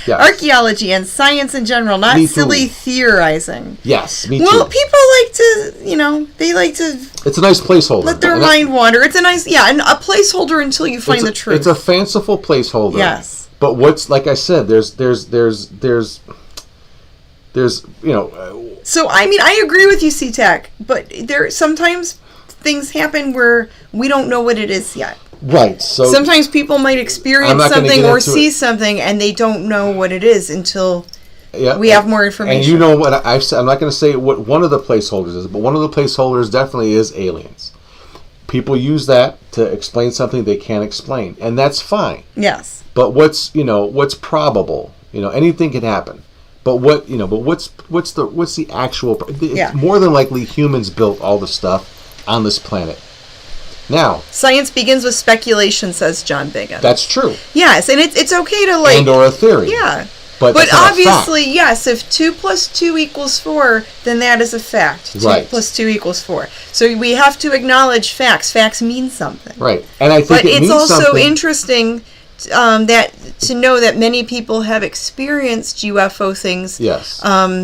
archaeology, and science in general, not silly theorizing. Yes, me too. Well, people like to, they like to... It's a nice placeholder. Let their mind wander. It's a nice, and a placeholder until you find the truth. It's a fanciful placeholder. Yes. But like I said, there's So, I mean, I agree with you, C-Tech, but sometimes things happen where we don't know what it is yet. Right. So sometimes people might experience something or see something and they don't know what it is until we have more information. And you know what I've said, I'm not going to say what one of the placeholders is, but one of the placeholders definitely is aliens. People use that to explain something they can't explain, and that's fine. Yes. But what's probable? Anything can happen. But what's the actual? It's more than likely humans built all the stuff on this planet. Now, science begins with speculation, says John Biggin. That's true. Yes, and it's okay to and/or a theory. Yeah, but obviously, yes. If 2 + 2 = 4, then that is a fact. 2 + 2 = 4. So we have to acknowledge facts. Facts mean something. Right, and I think it's also interesting that to know that many people have experienced UFO things. Yes.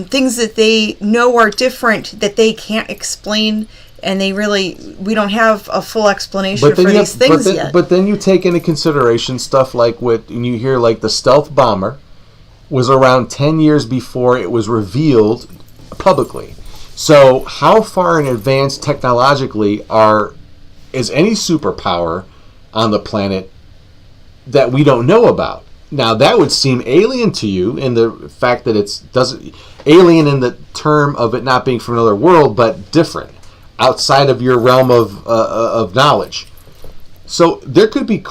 Things that they know are different that they can't explain. And we don't have a full explanation for these things yet. But then you take into consideration stuff like you hear like the stealth bomber was around 10 years before it was revealed publicly. So how far in advance technologically is any superpower on the planet that we don't know about? Now that would seem alien to you in the fact that alien in the term of it not being from another world, but different. Outside of your realm of knowledge. So there could be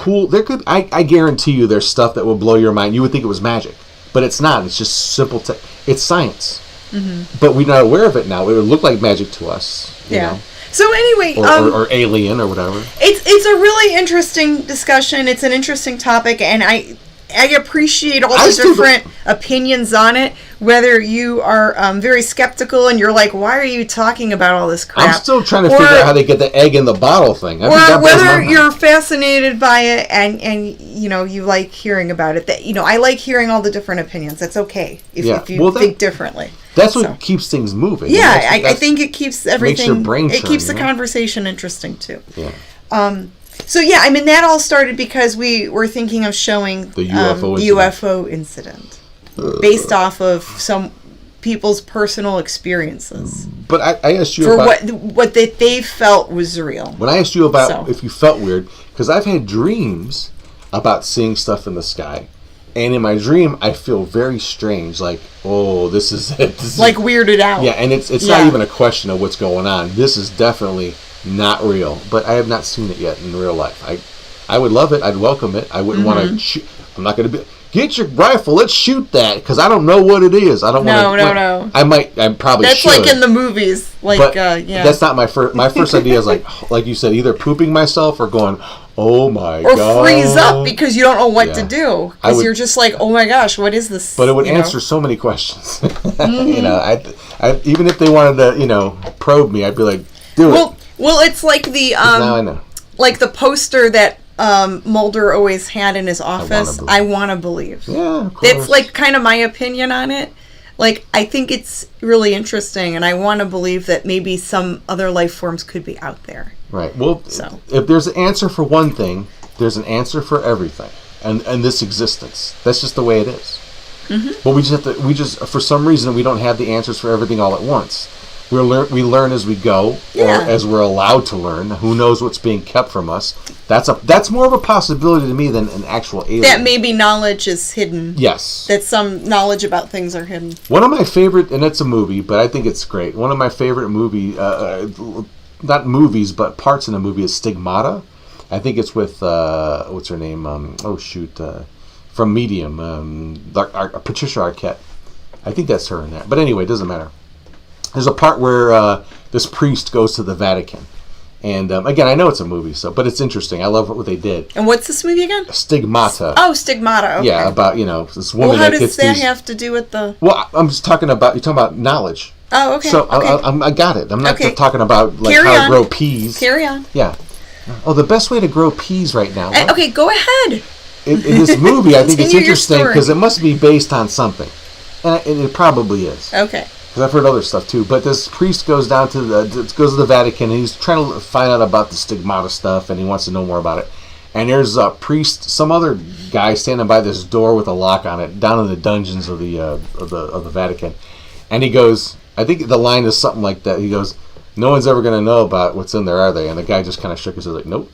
I guarantee you there's stuff that will blow your mind. You would think it was magic, but it's not. It's just simple it's science. Mm-hmm. But we're not aware of it now. It would look like magic to us. You know? So anyway, or alien or whatever. It's a really interesting discussion. It's an interesting topic, and I appreciate all the different opinions on it. Whether you are very skeptical and you're like, why are you talking about all this crap? I'm still trying to figure out how they get the egg in the bottle thing. Or whether you're fascinated by it and you like hearing about it. That I like hearing all the different opinions. That's okay if you think differently. That's what keeps things moving. Yeah, I think it keeps everything. Makes your brain it keeps the conversation interesting too. Yeah. So that all started because we were thinking of showing the UFO incident based off of some people's personal experiences. But I asked you for about what they felt was real. When I asked you about if you felt weird, because I've had dreams about seeing stuff in the sky, and in my dream I feel very strange, like, oh, this is it. Weirded out. Yeah, and it's not even a question of what's going on. This is definitely not real, but I have not seen it yet in real life. I would love it. I'd welcome it. I wouldn't want to shoot. I'm not going to be, get your rifle, let's shoot that, because I don't know what it is. I don't want to. No. I probably that's should. Like in the movies. But that's not my first. My first idea is like you said, either pooping myself or going, oh my god. Or freeze up because you don't know what to do. Because you're just like, oh my gosh, what is this? But it would answer so many questions. Mm-hmm. I even if they wanted to, probe me, I'd be like, do it. Well, it's like the now I know. Like the poster that Mulder always had in his office. I want to believe. Yeah, of course. It's like kind of my opinion on it. Like, I think it's really interesting, and I want to believe that maybe some other life forms could be out there. Right. Well, if there's an answer for one thing, there's an answer for everything, and this existence. That's just the way it is. Mm-hmm. But we just for some reason we don't have the answers for everything all at once. We learn as we go, or as we're allowed to learn. Who knows what's being kept from us? That's more of a possibility to me than an actual alien. That maybe knowledge is hidden. Yes. That some knowledge about things are hidden. One of my favorite, and it's a movie, but I think it's great. One of my favorite not movies, but parts in a movie is Stigmata. I think it's with what's her name? From Medium, Patricia Arquette. I think that's her in that. But anyway, it doesn't matter. There's a part where this priest goes to the Vatican. And again, I know it's a movie, but it's interesting. I love what they did. And what's this movie again? Stigmata. Oh, Stigmata. Okay. Yeah, about this woman. Well, how does that have to do with the? Well, I'm just talking about knowledge. Oh, okay. So okay. I got it. I'm not talking about how to grow peas. Carry on. Yeah. Oh, the best way to grow peas right now. Okay, go ahead. In this movie, I think it's interesting because it must be based on something, and it probably is. Okay. Because I've heard other stuff too. But this priest goes to the Vatican, and he's trying to find out about the Stigmata stuff, and he wants to know more about it. And there's a priest, some other guy standing by this door with a lock on it, down in the dungeons of the Vatican. And he goes, I think the line is something like that. He goes, "No one's ever going to know about what's in there, are they?" And the guy just kind of shook his head like, "Nope.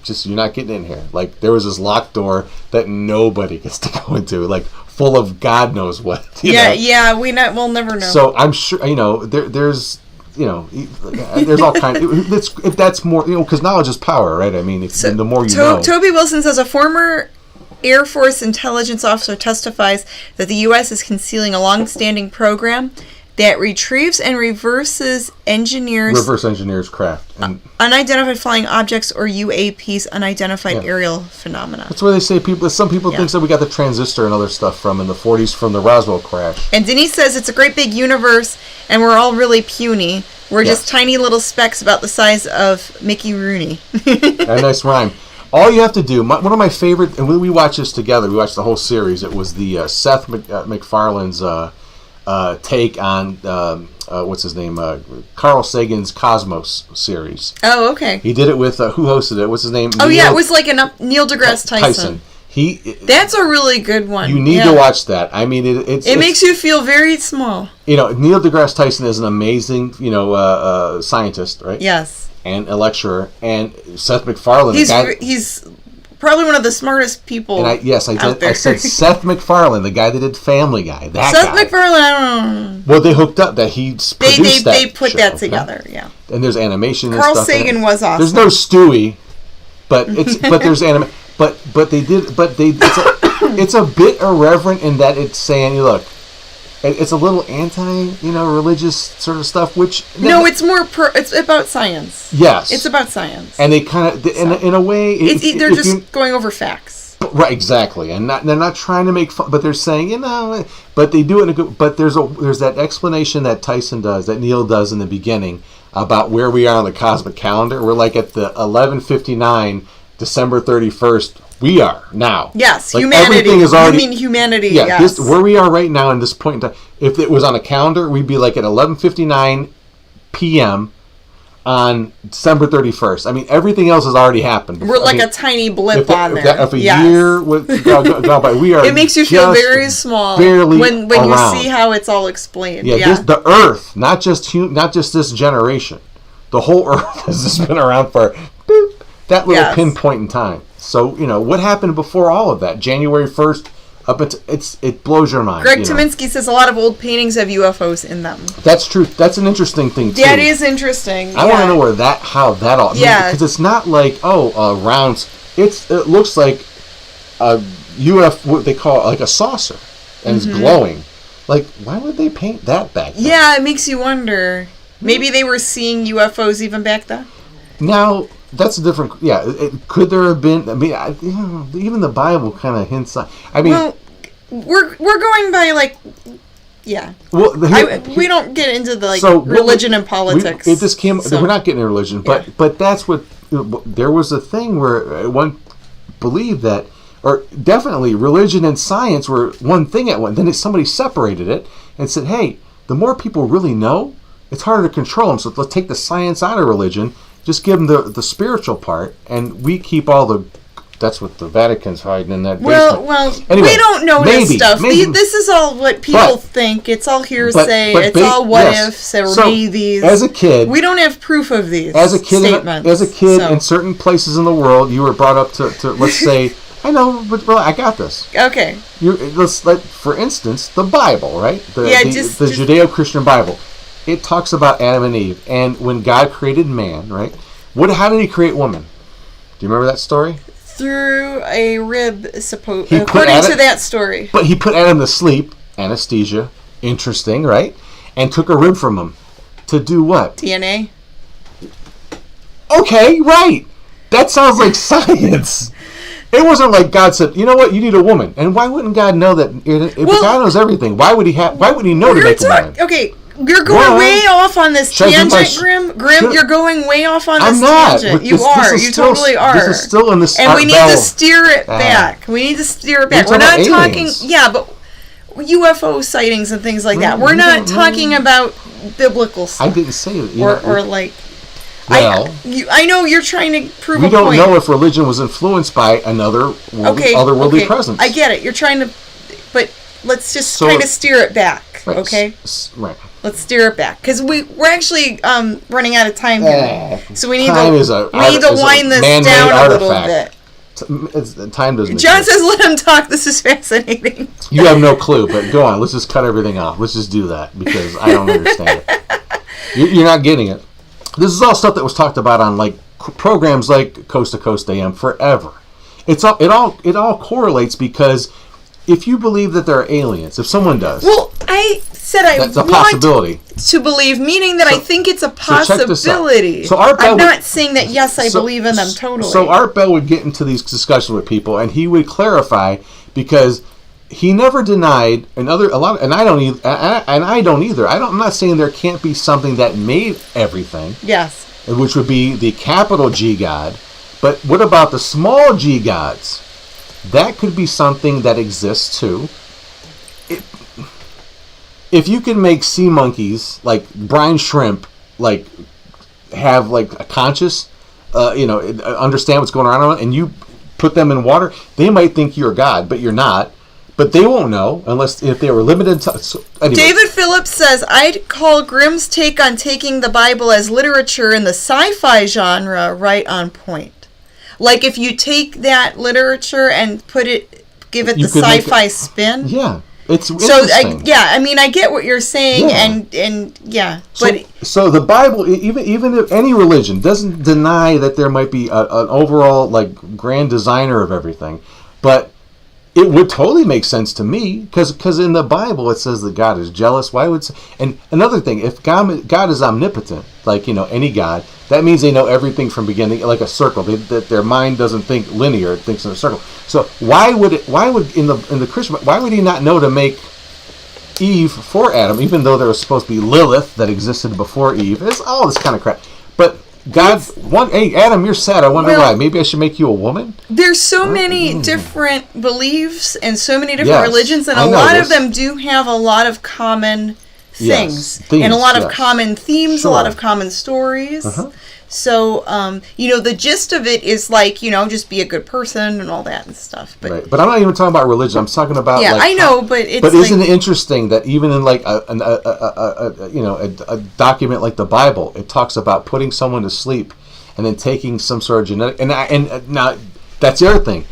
Just you're not getting in here." Like there was this locked door that nobody gets to go into, like full of God knows what. Yeah. We'll never know. So I'm sure there's there's all kinds. If that's more, because knowledge is power, right? I mean, the more you know. Toby Wilson says a former Air Force intelligence officer testifies that the U.S. is concealing a long-standing program that retrieves and reverse engineers craft. And unidentified flying objects or UAPs, unidentified aerial phenomena. That's where they say some people think that we got the transistor and other stuff from in the 40s from the Roswell crash. And Denise says it's a great big universe and we're all really puny. We're just tiny little specks about the size of Mickey Rooney. A nice rhyme. All you have to do, one of my favorite, and we watched this together, we watched the whole series, it was the Seth MacFarlane's take on what's his name, Carl Sagan's Cosmos series. Oh, okay. He did it with who hosted it? What's his name? Oh, it was like Neil deGrasse Tyson. That's a really good one. You need to watch that. I mean, it makes you feel very small. Neil deGrasse Tyson is an amazing scientist, right? Yes. And a lecturer, and Seth MacFarlane. He's probably one of the smartest people. And I said Seth MacFarlane, the guy that did Family Guy. Seth MacFarlane, I don't know. Well, they hooked up. That he produced They put that together. Yeah. And there's animation. Carl and stuff Sagan was awesome. There's no Stewie, but there's anime. But it's a bit irreverent in that it's saying, look. It's a little anti-religious sort of stuff, which... No, it's more... it's about science. Yes. It's about science. And they kind of... In a way... they're just going over facts. Right, exactly. And they're not trying to make fun, but they're saying, but they do it in a good... But there's that explanation that Tyson does, that Neil does in the beginning, about where we are on the cosmic calendar. We're like at the 11:59, December 31st... We are now. Yes, like humanity. Everything is already, you mean humanity? Yeah, yes. Where we are right now in this point in time. If it was on a calendar, we'd be like at 11:59 p.m. on December 31st. I mean, everything else has already happened. We're like a tiny blip on there. If a year would go by, we are. It makes you feel very small. Barely when you see how it's all explained. Yeah. The Earth, not just this generation. The whole Earth has just been around for that little pinpoint in time. So, what happened before all of that? January 1st, it blows your mind. Greg Tominski says a lot of old paintings have UFOs in them. That's true. That's an interesting thing, too. That is interesting. I want to know how that all... Yeah. Because it's not like, rounds. It looks like a UFO, what they call it, like a saucer, and it's glowing. Like, why would they paint that back then? Yeah, it makes you wonder. Maybe they were seeing UFOs even back then? Now... That's a different... Yeah, could there have been... I mean, even the Bible kind of hints... I mean... Well, we're going by, like... Yeah. Well, we don't get into the, religion and politics. We're not getting into religion, but that's what... There was a thing where one believed that... Or definitely, religion and science were one thing at one. Then somebody separated it and said, hey, the more people really know, it's harder to control them. So let's take the science out of religion... Just give them the spiritual part, and we keep all the... That's what the Vatican's hiding in that basement. Well, anyway, we don't know this stuff. Maybe. This is all what people think. It's all hearsay. It's all what-ifs or maybes. As a kid... We don't have proof of these statements. As a kid, in certain places in the world, you were brought up to let's say... I know, but I got this. Okay. For instance, the Bible, right? The Judeo-Christian Bible. It talks about Adam and Eve, and when God created man, right? How did He create woman? Do you remember that story? Through a rib, according to that story. But He put Adam to sleep, anesthesia, interesting, right? And took a rib from him to do what? DNA. Okay, right. That sounds like science. It wasn't like God said, you know what, you need a woman. And why wouldn't God know that? If God knows everything, why would He know to make a woman? Okay. You're going way off on this tangent, Grim. You're going way off on this tangent. You totally are. This is still in this. And we need to steer it back. We're not talking. Yeah, but UFO sightings and things like that. We're not talking about biblical stuff. I didn't say it. Or like. Well, I know you're trying to prove a point. We don't know if religion was influenced by otherworldly presence. I get it. You're trying to, but let's just kind of steer it back, okay? Right. Let's steer it back because we're actually running out of time here. So we need to wind this down a little bit. Time doesn't. John says, "Let him talk. This is fascinating." You have no clue, but go on. Let's just cut everything off. Let's just do that because I don't understand it. You're not getting it. This is all stuff that was talked about on like programs like Coast to Coast AM forever. It all correlates because if you believe that there are aliens, if someone does, well, I said that's a possibility to believe, meaning that I think it's a possibility. So I'm not saying that. Yes, I believe in them totally. So Art Bell would get into these discussions with people, and he would clarify because he never denied and I don't either. I'm not saying there can't be something that made everything. Yes. Which would be the capital G God, but what about the small G gods? That could be something that exists too. If you can make sea monkeys, like brine shrimp, like have like a conscious, understand what's going on, and you put them in water, they might think you're God, but you're not. But they won't know unless if they were limited to. So, anyway. David Phillips says, I'd call Grimm's take on taking the Bible as literature in the sci-fi genre right on point. Like if you take that literature and give it the sci-fi spin. Yeah. It's so interesting. I get what you're saying, and yeah, but so the Bible, even if any religion doesn't deny that there might be an overall like grand designer of everything, but it would totally make sense to me because in the Bible it says that God is jealous. Why would and another thing, if God is omnipotent, like any God, that means they know everything from beginning, like a circle. That their mind doesn't think linear; it thinks in a circle. So why would in the Christian, why would he not know to make Eve for Adam, even though there was supposed to be Lilith that existed before Eve? It's all this kind of crap. But hey Adam, you're sad. I wonder why. Maybe I should make you a woman. There's so many different beliefs and so many different religions, and a lot of them do have a lot of common things and a lot of common themes, a lot of common stories. So, the gist of it is like, just be a good person and all that and stuff. But right. But I'm not even talking about religion. I'm talking about I know, but it's isn't it interesting that even in like a document like the Bible, it talks about putting someone to sleep and then taking some sort of genetic and now that's the other thing.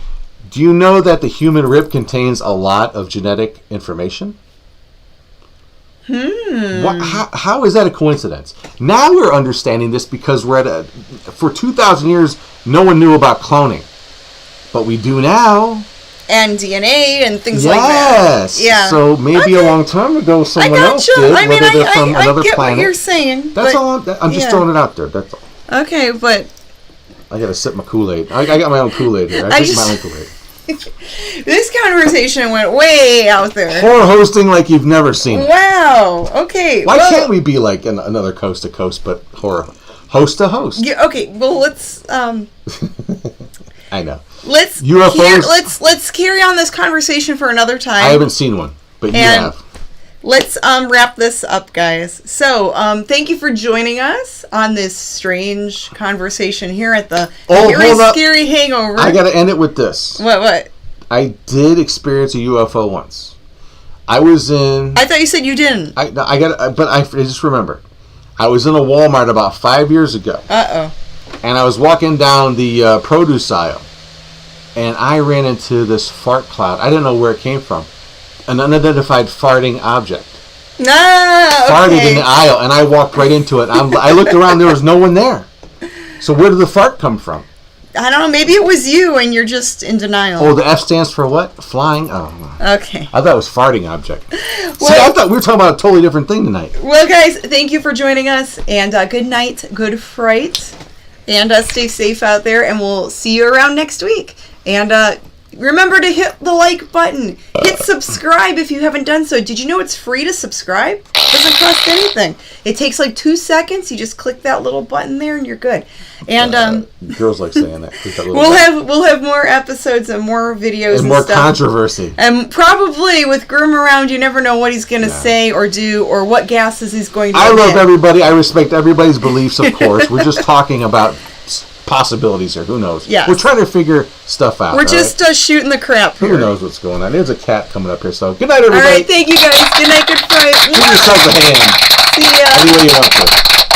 Do you know that the human rib contains a lot of genetic information? How is that a coincidence? Now we're understanding this because we're for 2,000 years, no one knew about cloning. But we do now. And DNA and things like that. Yes. Yeah. So maybe a long time ago, someone else did. I mean, they're from another get planet. What you're saying. That's all. I'm just throwing it out there. That's all. Okay, but I gotta sip my Kool-Aid. I got my own Kool-Aid here. I drink my own Kool-Aid. This conversation went way out there. Horror hosting like you've never seen it. Wow. Okay. Why can't we be like another coast to coast, but horror host to host? Yeah. Okay. Well, let's. I know. Let's UFOs. Let's carry on this conversation for another time. I haven't seen one, but you have. Let's wrap this up, guys. So, thank you for joining us on this strange conversation here at the very scary Hangover. I got to end it with this. What? I did experience a UFO once. I was in. I thought you said you didn't. But I just remembered. I was in a Walmart about 5 years ago. And I was walking down the produce aisle, and I ran into this fart cloud. I didn't know where it came from. An unidentified farting object. Farted in the aisle, and I walked right into it. I looked around, there was no one there. So where did the fart come from? I don't know, maybe it was you and you're just in denial. Oh, the F stands for what? Flying? Oh. Okay. I thought it was farting object. See, I thought we were talking about a totally different thing tonight. Well, guys, thank you for joining us, and good night, good fright, and stay safe out there, and we'll see you around next week. And remember to hit the like button. Hit subscribe if you haven't done so. Did you know it's free to subscribe? It doesn't cost anything. It takes like 2 seconds. You just click that little button there and you're good. And girls like saying that. We'll have more episodes and more videos and more stuff. Controversy. And probably with Grim around, you never know what he's going to say or do or what gases he's going to I love everybody. I respect everybody's beliefs, of course. We're just talking about possibilities here. Who knows? Yes. We're trying to figure stuff out. We're just shooting the crap here. Who knows what's going on? There's a cat coming up here. So good night, everybody. All right, thank you guys. Good night, good fright. Give yourself a hand. See ya. Any way you want to.